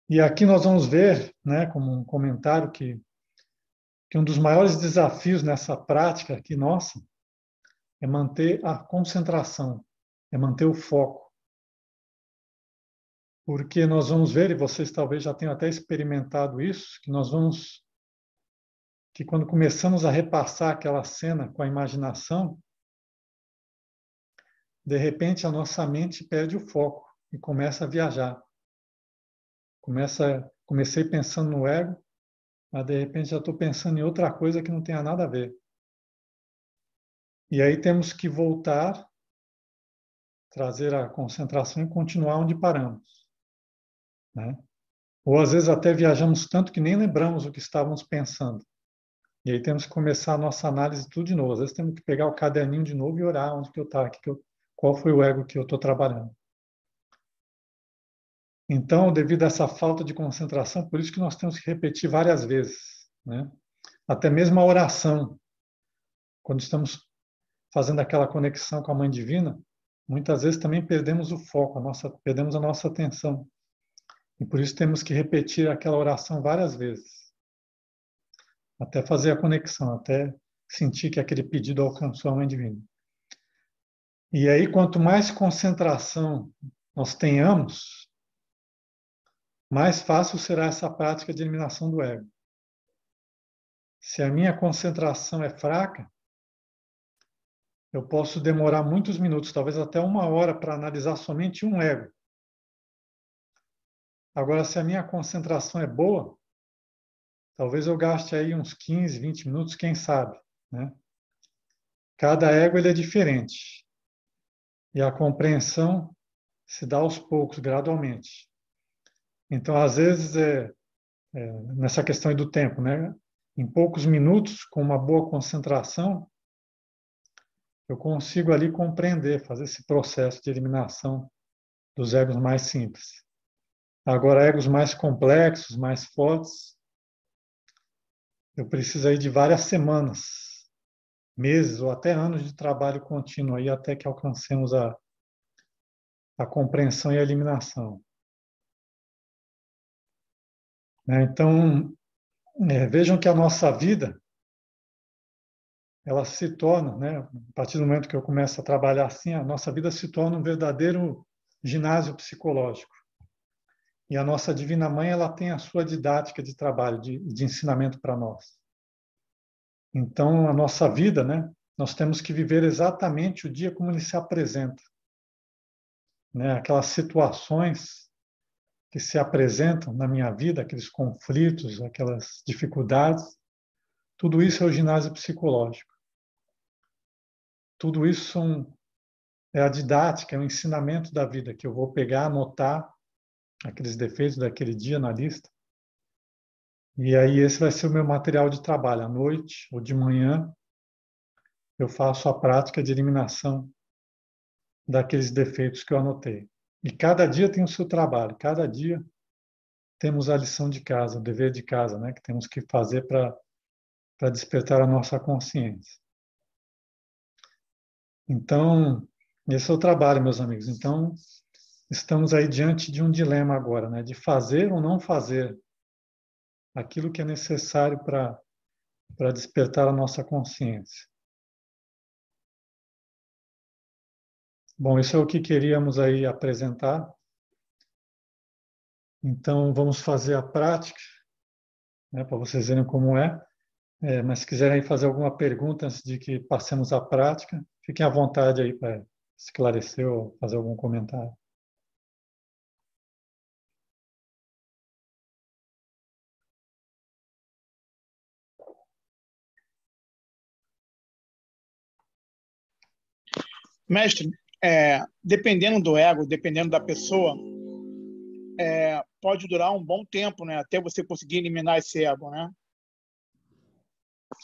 E aqui nós vamos ver, né, como um comentário, que um dos maiores desafios nessa prática aqui nossa é manter a concentração, é manter o foco. Porque nós vamos ver, e vocês talvez já tenham até experimentado isso, que quando começamos a repassar aquela cena com a imaginação, de repente a nossa mente perde o foco e começa a viajar. Comecei pensando no ego, mas de repente já estou pensando em outra coisa que não tenha nada a ver. E aí temos que voltar, trazer a concentração e continuar onde paramos, né? Ou às vezes até viajamos tanto que nem lembramos o que estávamos pensando. E aí temos que começar a nossa análise tudo de novo. Às vezes temos que pegar o caderninho de novo e olhar onde que eu estava, qual foi o ego que eu estou trabalhando. Então, devido a essa falta de concentração, por isso que nós temos que repetir várias vezes, né? Até mesmo a oração, quando estamos fazendo aquela conexão com a Mãe Divina, muitas vezes também perdemos o foco, perdemos a nossa atenção. E por isso temos que repetir aquela oração várias vezes, até fazer a conexão, até sentir que aquele pedido alcançou a Mãe Divina. E aí, quanto mais concentração nós tenhamos, mais fácil será essa prática de eliminação do ego. Se a minha concentração é fraca, eu posso demorar muitos minutos, talvez até 1 hora, para analisar somente um ego. Agora, se a minha concentração é boa, talvez eu gaste aí uns 15, 20 minutos, quem sabe, né? Cada ego ele é diferente. E a compreensão se dá aos poucos, gradualmente. Então, às vezes, nessa questão aí do tempo, né? Em poucos minutos, com uma boa concentração, eu consigo ali compreender, fazer esse processo de eliminação dos egos mais simples. Agora, egos mais complexos, mais fortes, eu preciso aí de várias semanas, meses ou até anos de trabalho contínuo aí até que alcancemos a compreensão e a eliminação. Né? Então, vejam que a nossa vida, ela se torna, né, a partir do momento que eu começo a trabalhar assim, a nossa vida se torna um verdadeiro ginásio psicológico. E a nossa Divina Mãe, ela tem a sua didática de trabalho, de ensinamento para nós. Então, a nossa vida, né, nós temos que viver exatamente o dia como ele se apresenta. Né? Aquelas situações que se apresentam na minha vida, aqueles conflitos, aquelas dificuldades, tudo isso é o ginásio psicológico. Tudo isso é a didática, é o ensinamento da vida, que eu vou pegar, anotar aqueles defeitos daquele dia na lista. E aí esse vai ser o meu material de trabalho. À noite ou de manhã, eu faço a prática de eliminação daqueles defeitos que eu anotei. E cada dia tem o seu trabalho, cada dia temos a lição de casa, o dever de casa, né, que temos que fazer para despertar a nossa consciência. Então, esse é o trabalho, meus amigos. Então, estamos aí diante de um dilema agora, né, de fazer ou não fazer aquilo que é necessário para despertar a nossa consciência. Bom, isso é o que queríamos aí apresentar. Então, vamos fazer a prática, né, para vocês verem como é. Mas se quiserem fazer alguma pergunta antes de que passemos à prática, fiquem à vontade aí para esclarecer ou fazer algum comentário. Mestre, dependendo do ego, dependendo da pessoa, pode durar um bom tempo, né? Até você conseguir eliminar esse ego, né?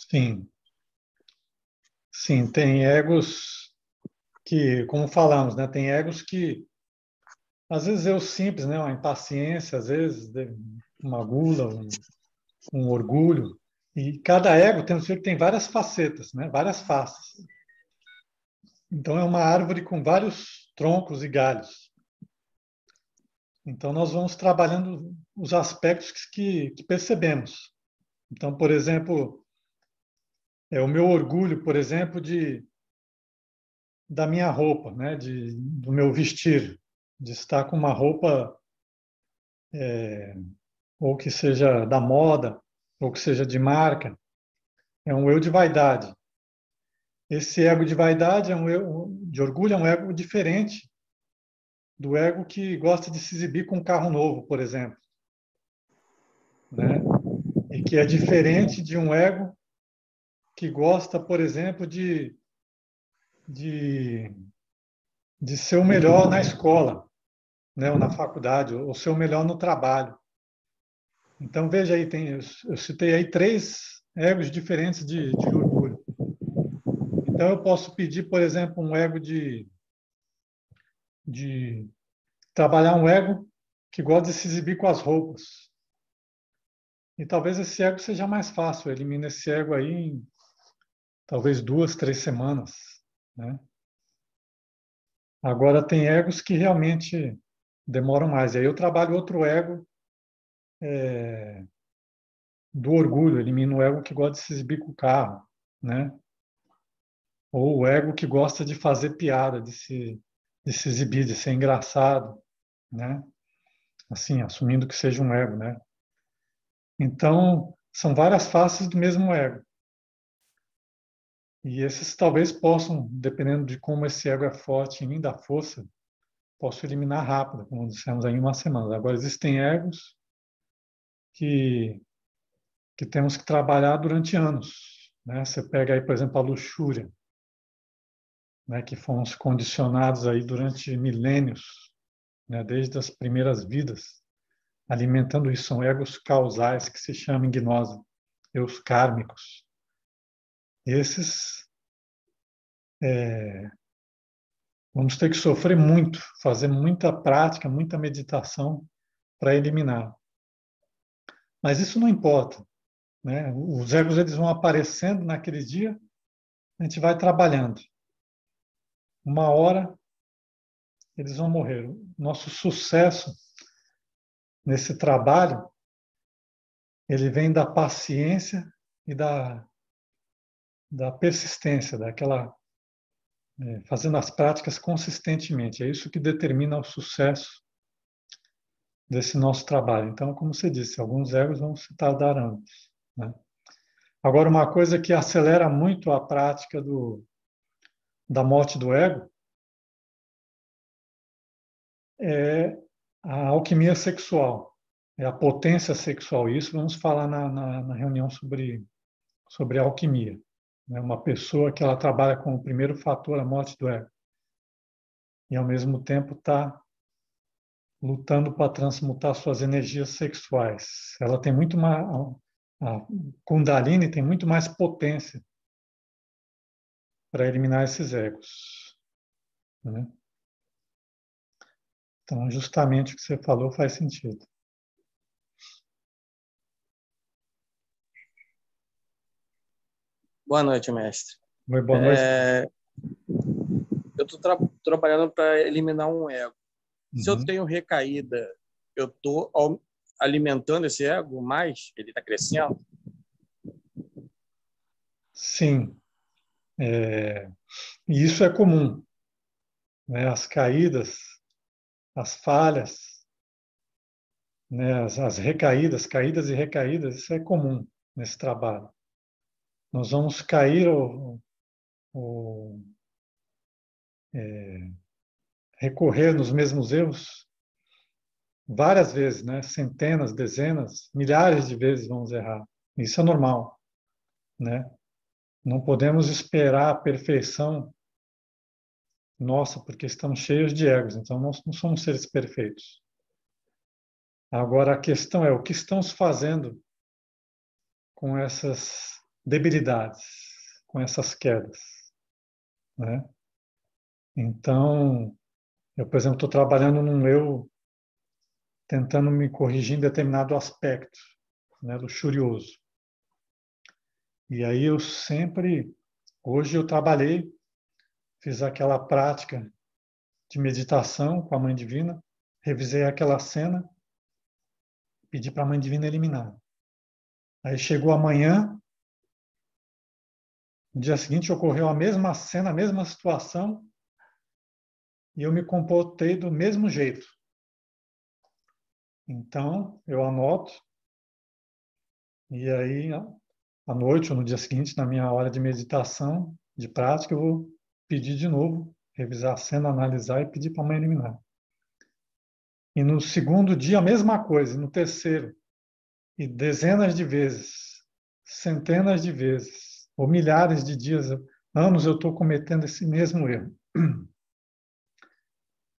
Sim, sim, tem egos que, como falamos, né, tem egos que, às vezes, eu simples, né, uma impaciência, às vezes, uma gula, um orgulho, e cada ego tem várias facetas, né, várias faces. Então, é uma árvore com vários troncos e galhos. Então, nós vamos trabalhando os aspectos que percebemos. Então, por exemplo, o meu orgulho, por exemplo, da minha roupa, né, do meu vestir, de estar com uma roupa ou que seja da moda, ou que seja de marca, é um eu de vaidade. Esse ego de vaidade é um eu de orgulho, é um ego diferente do ego que gosta de se exibir com um carro novo, por exemplo, né? E que é diferente de um ego que gosta, por exemplo, de, de ser o melhor na escola, né, ou na faculdade, ou ser o melhor no trabalho. Então, veja aí, eu citei aí três egos diferentes de orgulho. Então, eu posso pedir, por exemplo, um ego de trabalhar um ego que gosta de se exibir com as roupas. E talvez esse ego seja mais fácil, elimina esse ego aí em talvez 2, 3 semanas, né? Agora, tem egos que realmente demoram mais. E aí eu trabalho outro ego do orgulho, elimino o ego que gosta de se exibir com o carro, né? Ou o ego que gosta de fazer piada, de se exibir, de ser engraçado, né? Assim, assumindo que seja um ego, né? Então, são várias faces do mesmo ego. E esses talvez possam, dependendo de como esse ego é forte em mim, da força, posso eliminar rápido, como dissemos aí, em uma semana. Agora, existem egos que, que temos que trabalhar durante anos, né? Você pega aí, por exemplo, a luxúria, né? Que fomos condicionados aí durante milênios, né? Desde as primeiras vidas, alimentando isso. São egos causais que se chamam em gnose, eus kármicos. Esses vamos ter que sofrer muito, fazer muita prática, muita meditação para eliminar. Mas isso não importa, né? Os egos eles vão aparecendo naquele dia, a gente vai trabalhando. Uma hora eles vão morrer. Nosso sucesso nesse trabalho, ele vem da paciência e da persistência, daquela fazendo as práticas consistentemente. É isso que determina o sucesso desse nosso trabalho. Então, como você disse, alguns egos vão se tardar anos, né? Agora, uma coisa que acelera muito a prática da morte do ego é a alquimia sexual, é a potência sexual. Isso vamos falar na reunião sobre alquimia. É uma pessoa que ela trabalha com o primeiro fator, a morte do ego, e ao mesmo tempo está lutando para transmutar suas energias sexuais. Ela tem muito mais, a Kundalini tem muito mais potência para eliminar esses egos, né? Então, justamente o que você falou faz sentido. Boa noite, mestre. Oi, boa noite. Eu estou trabalhando para eliminar um ego. Se eu Uhum. tenho recaída, eu estou alimentando esse ego mais? Ele está crescendo? Sim. E isso é comum, né? As caídas, as falhas, né? As recaídas, caídas e recaídas, isso é comum nesse trabalho. Nós vamos cair ou recorrer nos mesmos erros várias vezes, né? Centenas, dezenas, milhares de vezes vamos errar. Isso é normal, né? Não podemos esperar a perfeição nossa, porque estamos cheios de egos, então nós não somos seres perfeitos. Agora a questão é o que estamos fazendo com essas debilidades, com essas quedas, né? Então, eu, por exemplo, estou trabalhando num eu tentando me corrigir em determinado aspecto, né, luxurioso. E aí eu sempre, hoje eu trabalhei, fiz aquela prática de meditação com a Mãe Divina, revisei aquela cena, pedi para a Mãe Divina eliminar. Aí chegou amanhã, no dia seguinte ocorreu a mesma cena, a mesma situação, e eu me comportei do mesmo jeito. Então, eu anoto, e aí, à noite ou no dia seguinte, na minha hora de meditação, de prática, eu vou pedir de novo, revisar a cena, analisar e pedir para a mãe eliminar. E no segundo dia, a mesma coisa, e no terceiro, e dezenas de vezes, centenas de vezes, ou milhares de dias, anos eu estou cometendo esse mesmo erro.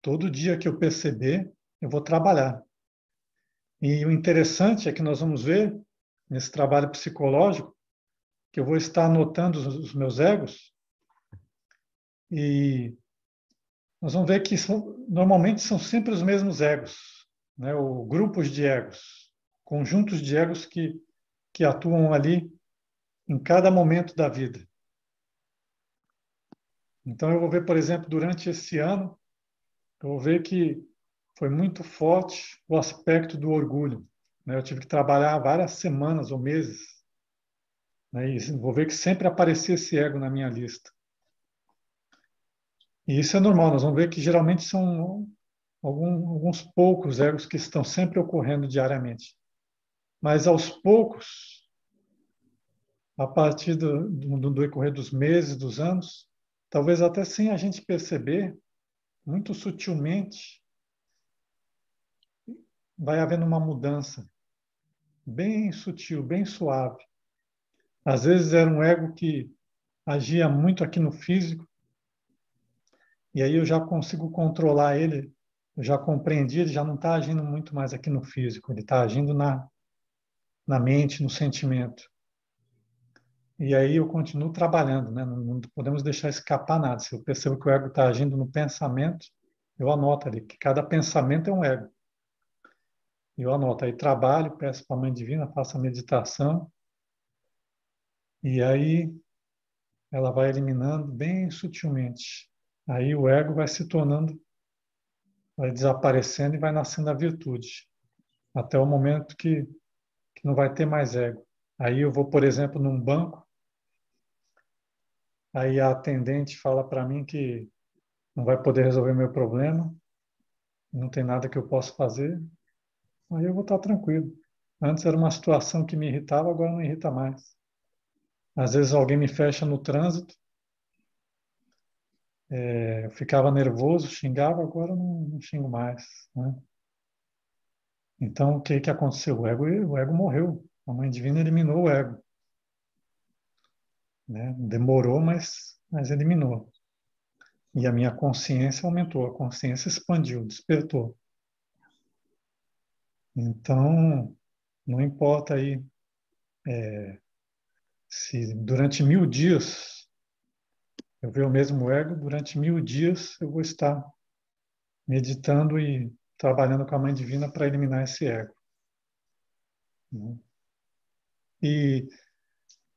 Todo dia que eu perceber, eu vou trabalhar. E o interessante é que nós vamos ver, nesse trabalho psicológico, que eu vou estar anotando os meus egos, e nós vamos ver que normalmente são sempre os mesmos egos, né? Ou grupos de egos, conjuntos de egos que atuam ali em cada momento da vida. Então, eu vou ver, por exemplo, durante esse ano, eu vou ver que foi muito forte o aspecto do orgulho, né? Eu tive que trabalhar várias semanas ou meses, né? E vou ver que sempre aparecia esse ego na minha lista. E isso é normal, nós vamos ver que geralmente são alguns poucos egos que estão sempre ocorrendo diariamente. Mas aos poucos, a partir do decorrer dos meses, dos anos, talvez até sem a gente perceber, muito sutilmente, vai havendo uma mudança bem sutil, bem suave. Às vezes era um ego que agia muito aqui no físico, e aí eu já consigo controlar ele, eu já compreendi, ele já não está agindo muito mais aqui no físico, ele está agindo na mente, no sentimento. E aí eu continuo trabalhando, né? Não podemos deixar escapar nada. Se eu percebo que o ego está agindo no pensamento, eu anoto ali, que cada pensamento é um ego. Eu anoto, aí trabalho, peço para a Mãe Divina, faço a meditação, e aí ela vai eliminando bem sutilmente. Aí o ego vai se tornando, vai desaparecendo e vai nascendo a virtude, até o momento que não vai ter mais ego. Aí eu vou, por exemplo, num banco, aí a atendente fala para mim que não vai poder resolver meu problema, não tem nada que eu possa fazer, aí eu vou estar tranquilo. Antes era uma situação que me irritava, agora não irrita mais. Às vezes alguém me fecha no trânsito, eu ficava nervoso, xingava, agora não xingo mais, né? Então, o que aconteceu? O ego morreu. A Mãe Divina eliminou o ego, né? Demorou, mas eliminou. E a minha consciência aumentou, a consciência expandiu, despertou. Então, não importa aí se durante 1000 dias eu ver o mesmo ego, durante 1000 dias eu vou estar meditando e trabalhando com a Mãe Divina para eliminar esse ego. E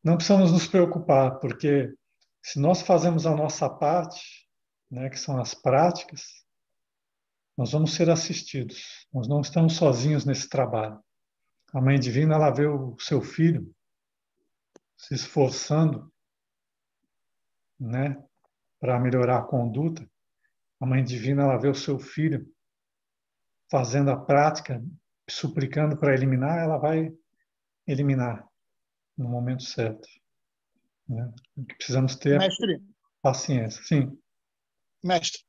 não precisamos nos preocupar, porque se nós fazemos a nossa parte, né, que são as práticas, nós vamos ser assistidos. Nós não estamos sozinhos nesse trabalho. A Mãe Divina, ela vê o seu filho se esforçando, né, para melhorar a conduta. A Mãe Divina, ela vê o seu filho fazendo a prática, suplicando para eliminar, ela vai eliminar no momento certo, né? O que precisamos ter é Mestre, paciência. Sim. mestre,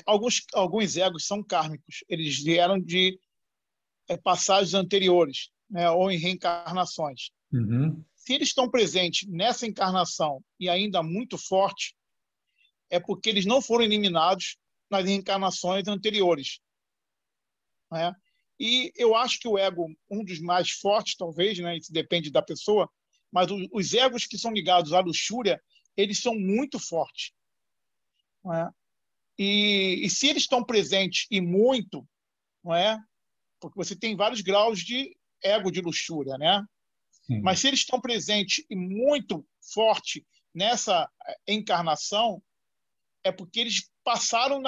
alguns egos são kármicos. Eles vieram de passagens anteriores, né, ou em reencarnações. Uhum. Se eles estão presentes nessa encarnação e ainda muito forte, é porque eles não foram eliminados nas reencarnações anteriores, né? E eu acho que o ego, um dos mais fortes, talvez, né? Isso depende da pessoa, mas os egos que são ligados à luxúria, eles são muito fortes, não é? E se eles estão presentes e muito, não é? Porque você tem vários graus de ego de luxúria, né? Sim. Mas se eles estão presentes e muito forte nessa encarnação, é porque eles passaram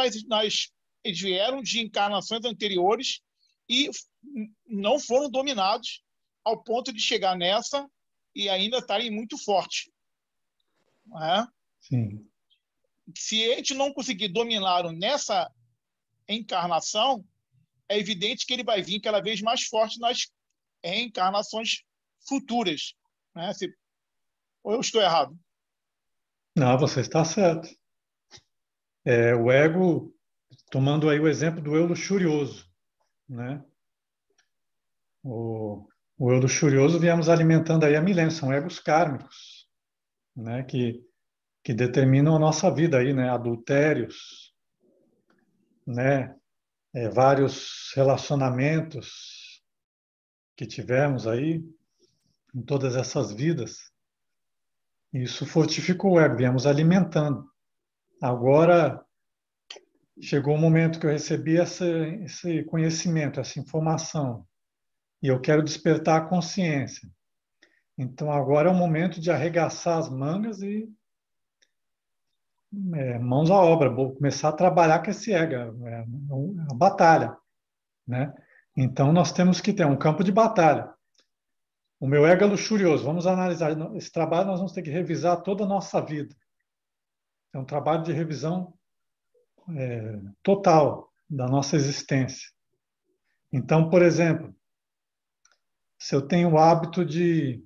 eles vieram de encarnações anteriores e não foram dominados ao ponto de chegar nessa e ainda estarem muito forte, não é? Sim. Se a gente não conseguir dominá-lo nessa encarnação, é evidente que ele vai vir cada vez mais forte nas reencarnações futuras, né? Ou eu estou errado? Não, você está certo. O ego, tomando aí o exemplo do eu luxurioso, né? O eu luxurioso viemos alimentando aí há milênios, são egos kármicos, né? Que determinam a nossa vida aí, né? Adultérios, né? Vários relacionamentos que tivemos aí em todas essas vidas. Isso fortificou o ego, viemos alimentando. Agora chegou o momento que eu recebi esse conhecimento, essa informação, e eu quero despertar a consciência. Então agora é o momento de arregaçar as mangas e mãos à obra, vou começar a trabalhar com esse ego, a batalha, né? Então nós temos que ter um campo de batalha. O meu ego é luxurioso. Vamos analisar esse trabalho. Nós vamos ter que revisar toda a nossa vida. É um trabalho de revisão total da nossa existência. Então, por exemplo, se eu tenho o hábito de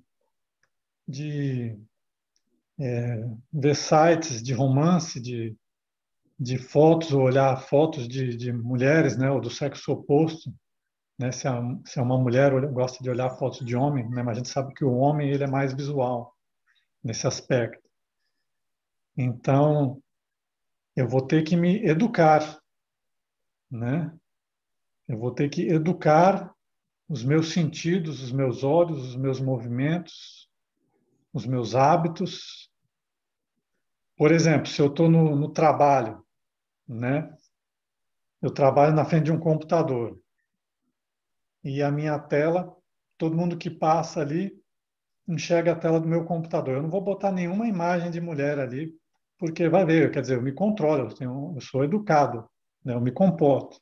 ver sites de romance, de fotos, ou olhar fotos de mulheres, né, ou do sexo oposto, né, se é uma mulher, gosta de olhar fotos de homem, né, mas a gente sabe que o homem ele é mais visual nesse aspecto. Então, eu vou ter que me educar, né? Eu vou ter que educar os meus sentidos, os meus olhos, os meus movimentos, os meus hábitos. Por exemplo, se eu estou no trabalho, né? Eu trabalho na frente de um computador e a minha tela, todo mundo que passa ali enxerga a tela do meu computador. Eu não vou botar nenhuma imagem de mulher ali, porque vai ver, quer dizer, eu me controlo, eu sou educado, né? Eu me comporto.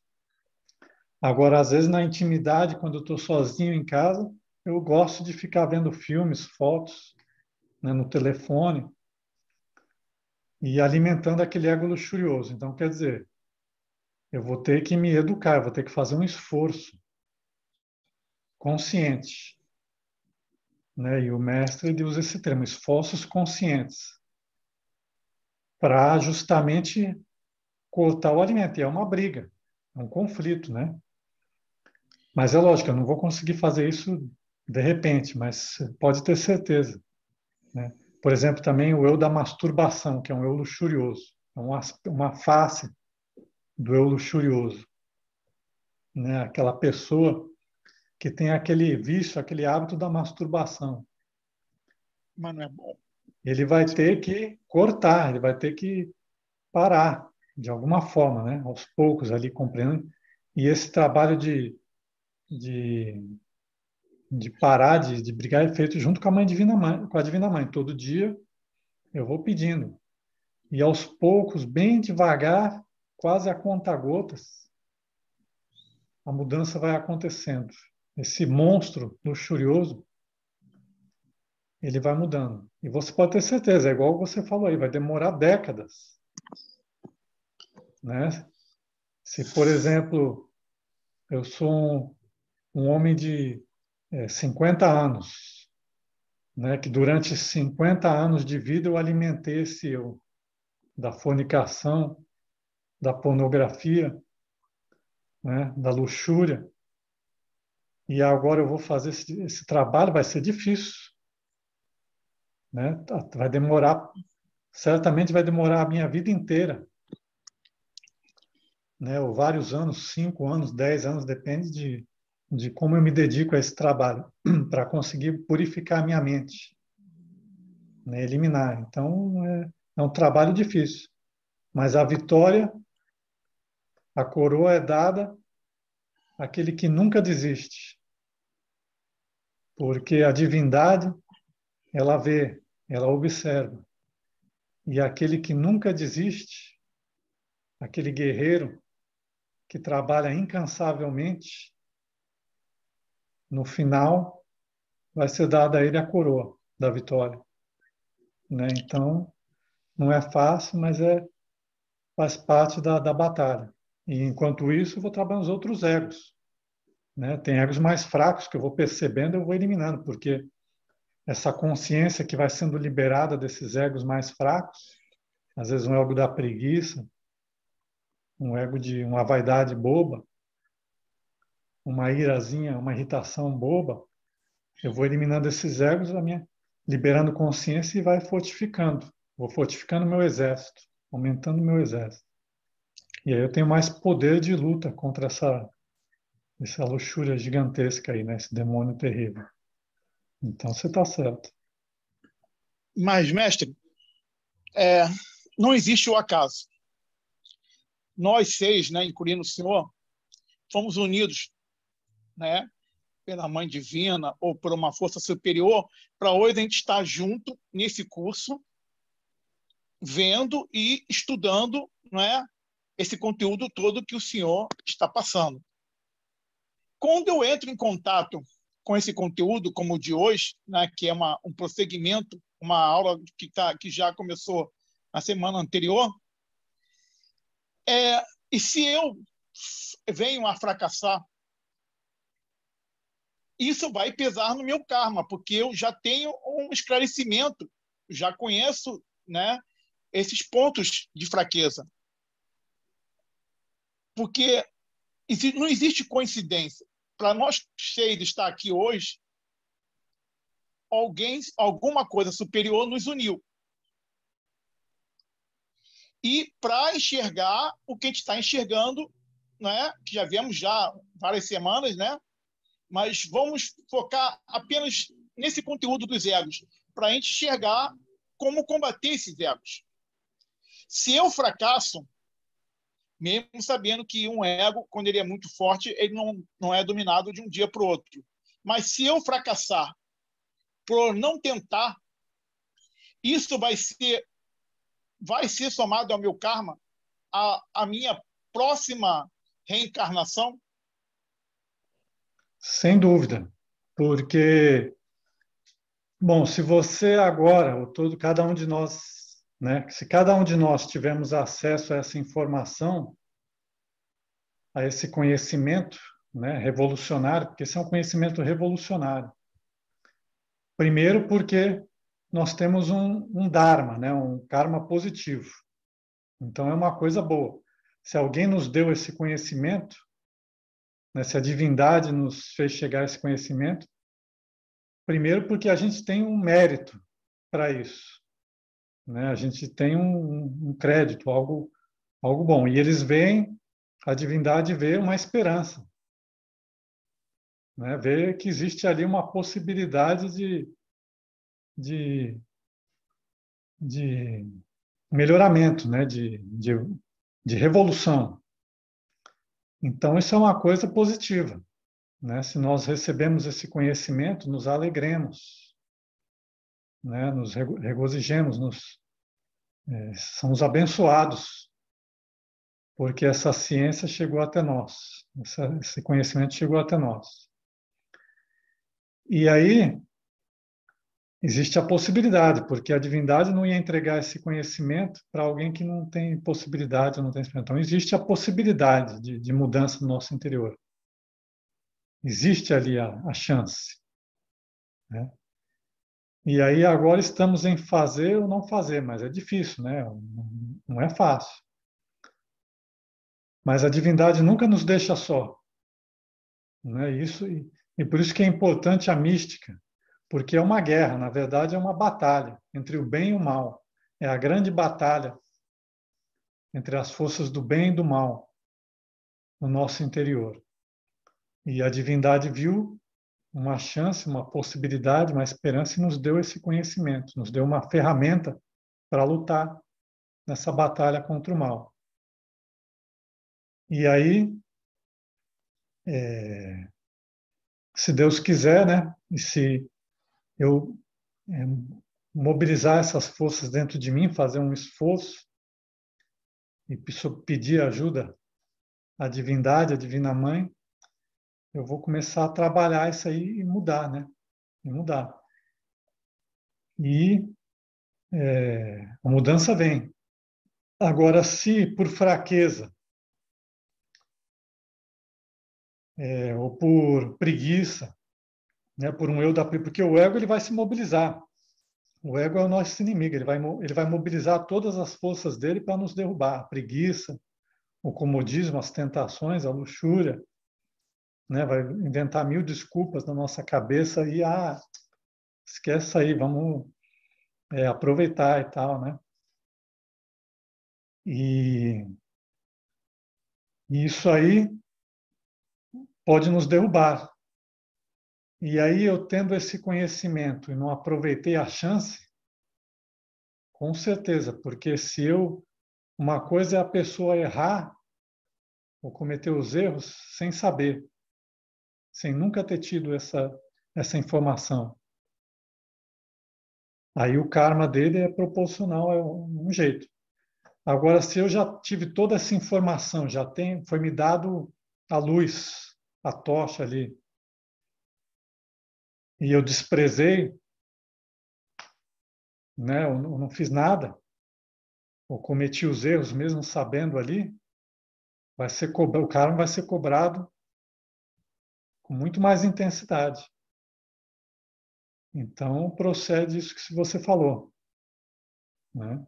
Agora, às vezes, na intimidade, quando eu estou sozinho em casa, eu gosto de ficar vendo filmes, fotos, né, no telefone e alimentando aquele ego luxurioso. Então, quer dizer, eu vou ter que me educar, eu vou ter que fazer um esforço consciente, né? E o mestre ele usa esse termo, esforços conscientes, para justamente cortar o alimento. E é uma briga, é um conflito, né? Mas é lógico, eu não vou conseguir fazer isso de repente, mas pode ter certeza, né? Por exemplo, também o eu da masturbação, que é um eu luxurioso, é uma face do eu luxurioso, né? Aquela pessoa que tem aquele vício, aquele hábito da masturbação. Mas não é bom. Ele vai ter que cortar, ele vai ter que parar de alguma forma, né? Aos poucos ali compreendendo. E esse trabalho de, de parar de brigar é feito junto com a mãe divina mãe, com a divina mãe. Todo dia eu vou pedindo. E aos poucos, bem devagar, quase a conta-gotas, a mudança vai acontecendo. Esse monstro luxurioso, ele vai mudando. E você pode ter certeza, é igual você falou aí, vai demorar décadas, né? Se, por exemplo, eu sou um homem de 50 anos, né, que durante 50 anos de vida eu alimentei esse eu, da fornicação, da pornografia, né, da luxúria, e agora eu vou fazer esse trabalho, vai ser difícil, né? Vai demorar certamente vai demorar a minha vida inteira, né? Ou vários anos, 5 anos, 10 anos, depende de como eu me dedico a esse trabalho, para conseguir purificar a minha mente, né? Eliminar. Então, é um trabalho difícil. Mas a vitória, a coroa é dada àquele que nunca desiste. Porque a divindade, ela vê, ela observa. E aquele que nunca desiste, aquele guerreiro que trabalha incansavelmente, no final vai ser dada a ele a coroa da vitória, né? Então, não é fácil, mas faz parte da batalha. E enquanto isso, eu vou trabalhando os outros egos, né? Tem egos mais fracos que eu vou percebendo, eu vou eliminando, porque essa consciência que vai sendo liberada desses egos mais fracos, às vezes um ego da preguiça, um ego de uma vaidade boba, uma irazinha, uma irritação boba, eu vou eliminando esses egos, liberando consciência e vai fortificando. Vou fortificando meu exército, aumentando meu exército. E aí eu tenho mais poder de luta contra essa luxúria gigantesca aí, né? Esse demônio terrível. Então você está certo. Mas, mestre, não existe o acaso. Nós 6, né, incluindo o senhor, fomos unidos, né, pela Mãe Divina ou por uma força superior, para hoje a gente estar junto nesse curso, vendo e estudando, né, esse conteúdo todo que o senhor está passando. Quando eu entro em contato com esse conteúdo, como o de hoje, né, que é um prosseguimento, uma aula que já começou na semana anterior, e se eu venho a fracassar, isso vai pesar no meu karma, porque eu já tenho um esclarecimento, já conheço, né, esses pontos de fraqueza. Porque não existe coincidência. Para nós 6 estar aqui hoje, alguma coisa superior nos uniu. E para enxergar o que a gente está enxergando, né, que já viemos já várias semanas, né, mas vamos focar apenas nesse conteúdo dos egos, para a gente enxergar como combater esses egos. Se eu fracasso, mesmo sabendo que um ego, quando ele é muito forte, ele não é dominado de um dia para o outro. Mas se eu fracassar por não tentar, isso vai ser somado ao meu karma, a minha próxima reencarnação? Sem dúvida. Porque, bom, se você agora, cada um de nós, né, se cada um de nós tivermos acesso a essa informação, a esse conhecimento, né, revolucionário, porque esse é um conhecimento revolucionário. Primeiro, porque nós temos um dharma, né, um karma positivo. Então, é uma coisa boa. Se alguém nos deu esse conhecimento, né, se a divindade nos fez chegar a esse conhecimento, primeiro porque a gente tem um mérito para isso, né? A gente tem um crédito, algo bom. E eles veem, a divindade vê uma esperança, né? Vê que existe ali uma possibilidade de melhoramento, né? De revolução. Então, isso é uma coisa positiva, né? Se nós recebemos esse conhecimento, nos alegremos, né? Nos regozijemos, somos abençoados, porque essa ciência chegou até nós, esse conhecimento chegou até nós. E aí existe a possibilidade, porque a divindade não ia entregar esse conhecimento para alguém que não tem possibilidade, não tem experiência. Então existe a possibilidade de mudança no nosso interior. Existe ali a chance, né? E aí agora estamos em fazer ou não fazer, mas é difícil, né? Não é fácil. Mas a divindade nunca nos deixa só, né? E por isso que é importante a mística, porque é uma guerra, na verdade é uma batalha entre o bem e o mal. é a grande batalha entre as forças do bem e do mal no nosso interior. E a divindade viu uma chance, uma possibilidade, uma esperança e nos deu esse conhecimento, nos deu uma ferramenta para lutar nessa batalha contra o mal. E aí, se Deus quiser, né, e se eu mobilizar essas forças dentro de mim, fazer um esforço e pedir ajuda à divindade, à Divina Mãe, eu vou começar a trabalhar isso aí e mudar, né? E mudar. E a mudança vem. Agora, se por fraqueza ou por preguiça, né, por um eu da porque o ego ele vai se mobilizar. O ego é o nosso inimigo, ele vai mobilizar todas as forças dele para nos derrubar. A preguiça, o comodismo, as tentações, a luxúria, né, vai inventar mil desculpas na nossa cabeça e esquece aí, vamos aproveitar e tal, né? E isso aí pode nos derrubar. E aí eu tendo esse conhecimento e não aproveitei a chance, com certeza, porque se uma coisa é a pessoa errar ou cometer os erros sem saber, sem nunca ter tido essa informação. Aí o karma dele é proporcional a um jeito. Agora, se eu já tive toda essa informação, foi me dado a luz, a tocha ali, e eu desprezei, né, eu não fiz nada, ou cometi os erros mesmo sabendo ali, o karma vai ser cobrado com muito mais intensidade. Então, procede isso que você falou, né?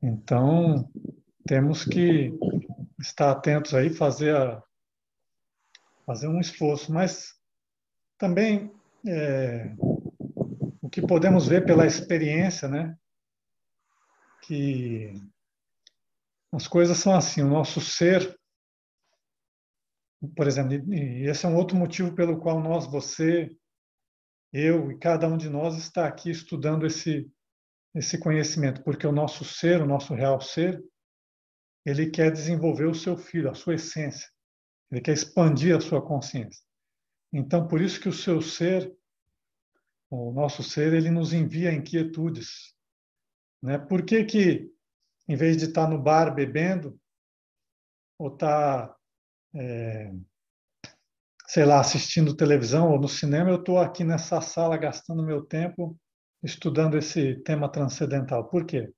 Então, temos que estar atentos aí, fazer um esforço, mas também o que podemos ver pela experiência, né, que as coisas são assim, o nosso ser, por exemplo, e esse é um outro motivo pelo qual você, eu e cada um de nós está aqui estudando esse conhecimento, porque o nosso ser, o nosso real ser, ele quer desenvolver o seu filho, a sua essência, ele quer expandir a sua consciência. Então, por isso que o seu ser, o nosso ser, ele nos envia inquietudes, né? Por que em vez de estar no bar bebendo, ou estar, sei lá, assistindo televisão ou no cinema, eu estou aqui nessa sala gastando meu tempo estudando esse tema transcendental? Por quê?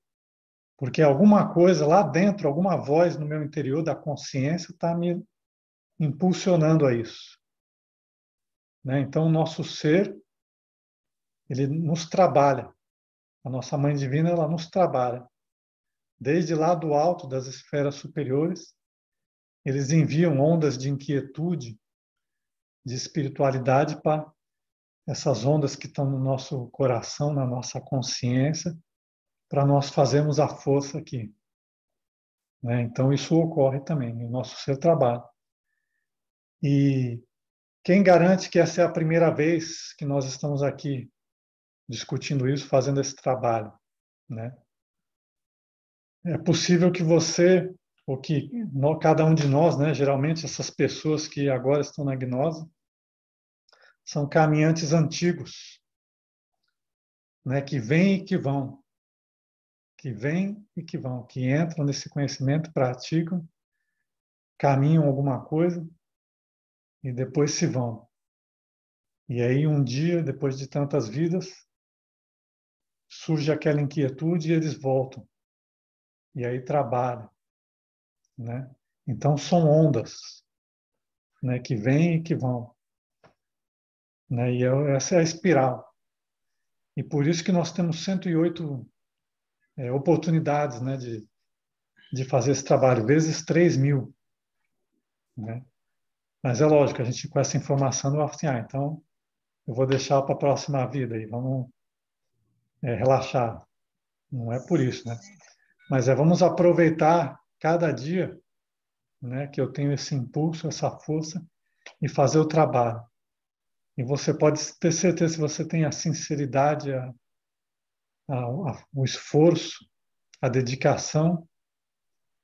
Porque alguma coisa lá dentro, alguma voz no meu interior da consciência está me impulsionando a isso, né? Então, o nosso ser, ele nos trabalha. A nossa Mãe Divina, ela nos trabalha. Desde lá do alto das esferas superiores, eles enviam ondas de inquietude, de espiritualidade para essas ondas que estão no nosso coração, na nossa consciência, para nós fazermos a força aqui, né? Então, isso ocorre também, o nosso ser trabalha. E quem garante que essa é a primeira vez que nós estamos aqui discutindo isso, fazendo esse trabalho, né? É possível que você, ou que cada um de nós, né, geralmente essas pessoas que agora estão na gnose, são caminhantes antigos, né, que vêm e que vão, que entram nesse conhecimento, praticam, caminham alguma coisa e depois se vão. E aí um dia, depois de tantas vidas, surge aquela inquietude e eles voltam. E aí trabalham, né? Então são ondas, né, que vêm e que vão, né? E essa é a espiral. E por isso que nós temos 108 oportunidades, né, de fazer esse trabalho, vezes 3.000, né? Mas é lógico, a gente com essa informação vai assim, então eu vou deixar para a próxima vida e vamos relaxar. Não é por isso, né? Mas vamos aproveitar cada dia, né, que eu tenho esse impulso, essa força, e fazer o trabalho. E você pode ter certeza, se você tem a sinceridade, o esforço, a dedicação,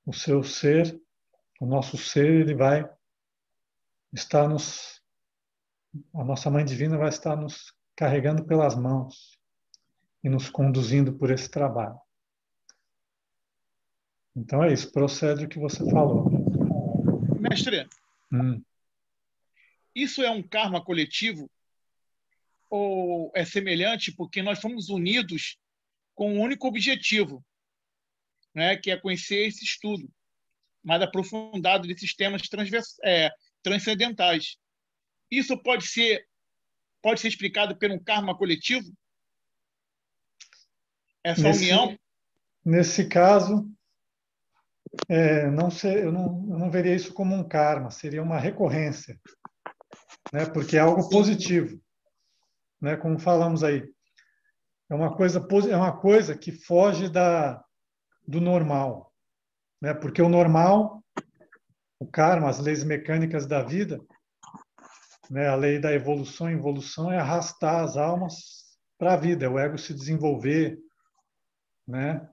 o seu ser, o nosso ser, ele vai estar a nossa Mãe Divina vai estar nos carregando pelas mãos e nos conduzindo por esse trabalho. Então é isso, procede o que você falou. Mestre, Hum. isso é um karma coletivo ou é semelhante porque nós fomos unidos com um único objetivo, né, que é conhecer esse estudo mais aprofundado desses temas transcendentais. Isso pode ser explicado por um karma coletivo? Essa união? Nesse caso, eu não veria isso como um karma, seria uma recorrência, né? Porque é algo positivo, né? Como falamos aí, é uma coisa que foge do normal, né? Porque o normal, o karma, as leis mecânicas da vida, né? A lei da evolução e involução é arrastar as almas para a vida, é o ego se desenvolver, né?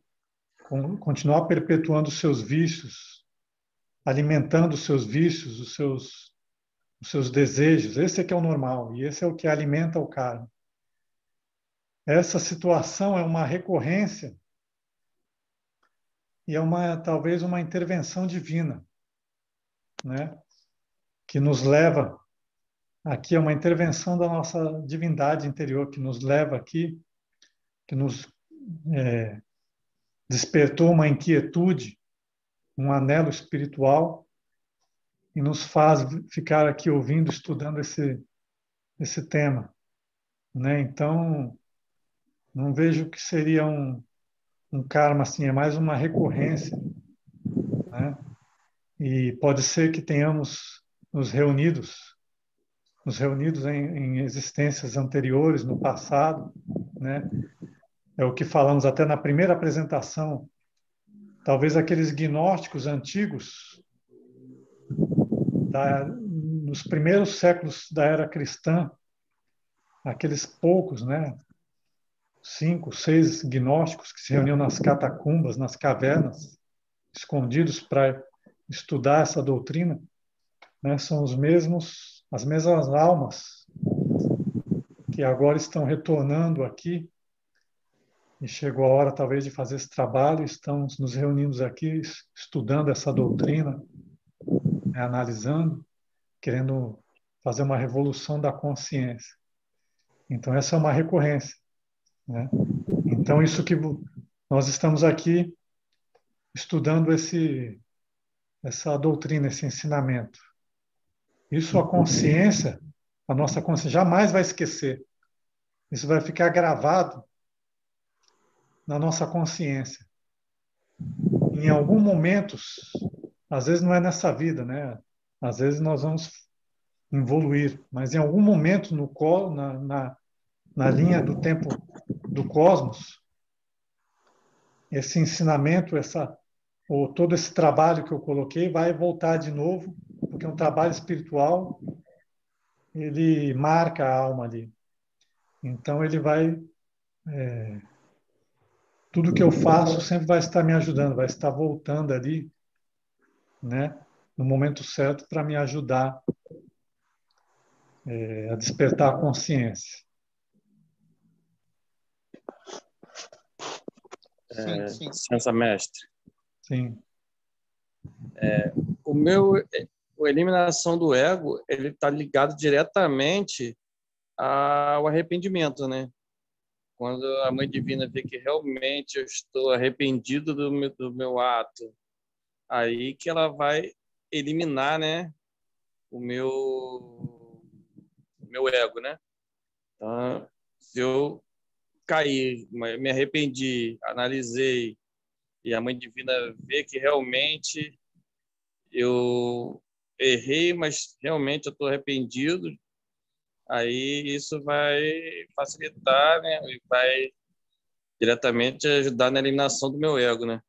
Continuar perpetuando os seus vícios, alimentando os seus vícios, os seus desejos. Esse é que é o normal e esse é o que alimenta o karma. Essa situação é uma recorrência e é talvez uma intervenção divina, né? Que nos leva aqui é uma intervenção da nossa divindade interior que nos leva aqui, que nos despertou uma inquietude, um anelo espiritual e nos faz ficar aqui ouvindo, estudando esse tema, né? Então, não vejo que seria um karma assim, é mais uma recorrência, né? E pode ser que tenhamos nos reunidos em existências anteriores, no passado, né? É o que falamos até na primeira apresentação. Talvez aqueles gnósticos antigos, nos primeiros séculos da era cristã, aqueles poucos, né? 5, 6 gnósticos que se reuniam nas catacumbas, nas cavernas, escondidos para estudar essa doutrina, né? São as mesmas almas que agora estão retornando aqui e chegou a hora talvez de fazer esse trabalho, estamos nos reunindo aqui estudando essa doutrina, né? Analisando, querendo fazer uma revolução da consciência. Então essa é uma recorrência, né? Então isso que nós estamos aqui estudando essa doutrina, esse ensinamento. Isso a nossa consciência jamais vai esquecer. Isso vai ficar gravado na nossa consciência. Em algum momento, às vezes não é nessa vida, né? Às vezes nós vamos evoluir, mas em algum momento na linha do tempo do cosmos, esse ensinamento, ou todo esse trabalho que eu coloquei vai voltar de novo, porque é um trabalho espiritual, ele marca a alma ali. Então ele vai tudo que eu faço sempre vai estar me ajudando, vai estar voltando ali, né, no momento certo para me ajudar a despertar a consciência. Sim. Licença, mestre. Sim. A eliminação do ego, ele está ligado diretamente ao arrependimento, né? Quando a Mãe Divina vê que realmente eu estou arrependido do meu ato, aí que ela vai eliminar, né, o meu ego, né? Então, se eu cair, me arrependi, analisei, e a Mãe Divina vê que realmente eu errei, mas realmente eu estou arrependido, aí isso vai facilitar, né? E vai diretamente ajudar na eliminação do meu ego, né?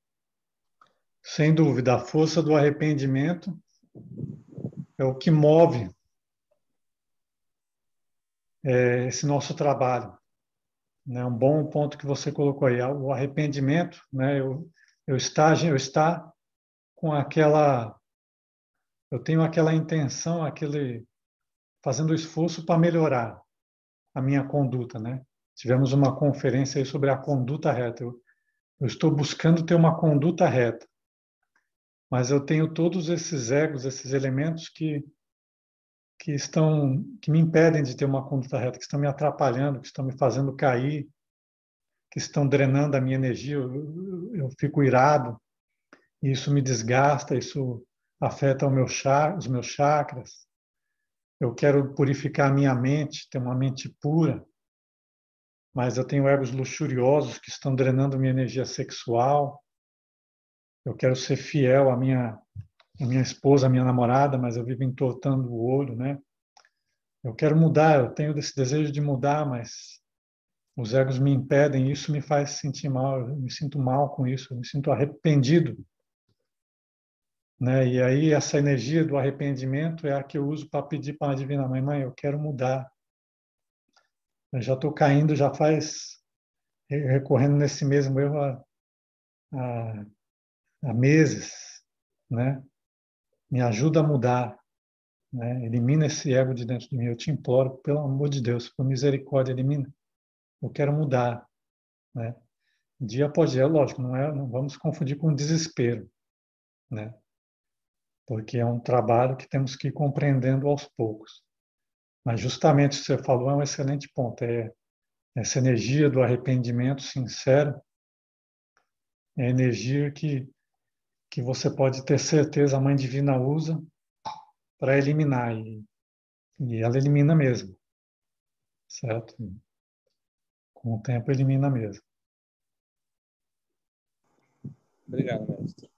Sem dúvida, a força do arrependimento é o que move esse nosso trabalho. Né? Um bom ponto que você colocou aí, o arrependimento, né? Eu estar com eu tenho aquela intenção, fazendo esforço para melhorar a minha conduta, né? Tivemos uma conferência aí sobre a conduta reta. Eu estou buscando ter uma conduta reta, mas eu tenho todos esses egos, esses elementos que me impedem de ter uma conduta reta, que estão me atrapalhando, que estão me fazendo cair, que estão drenando a minha energia. Eu fico irado, e isso me desgasta, isso afeta os meus chakras. Eu quero purificar a minha mente, ter uma mente pura, mas eu tenho egos luxuriosos que estão drenando minha energia sexual. Eu quero ser fiel à minha esposa, à minha namorada, mas eu vivo entortando o olho, né? Eu quero mudar, eu tenho esse desejo de mudar, mas os egos me impedem, e isso me faz sentir mal, eu me sinto mal com isso, eu me sinto arrependido, né? E aí essa energia do arrependimento é a que eu uso para pedir para a Divina Mãe, mãe, eu quero mudar. Eu já estou caindo, já faz recorrendo nesse mesmo erro há, há meses, né? Me ajuda a mudar, né? Elimina esse ego de dentro de mim. Eu te imploro, pelo amor de Deus, por misericórdia, elimina. Eu quero mudar, né? Dia após dia, lógico, não vamos confundir com desespero, né? Porque é um trabalho que temos que ir compreendendo aos poucos. Mas justamente o que você falou é um excelente ponto. Essa energia do arrependimento sincero é a energia que você pode ter certeza a Mãe Divina usa para eliminar. E ela elimina mesmo, certo? Com o tempo elimina mesmo. Obrigado, mestre.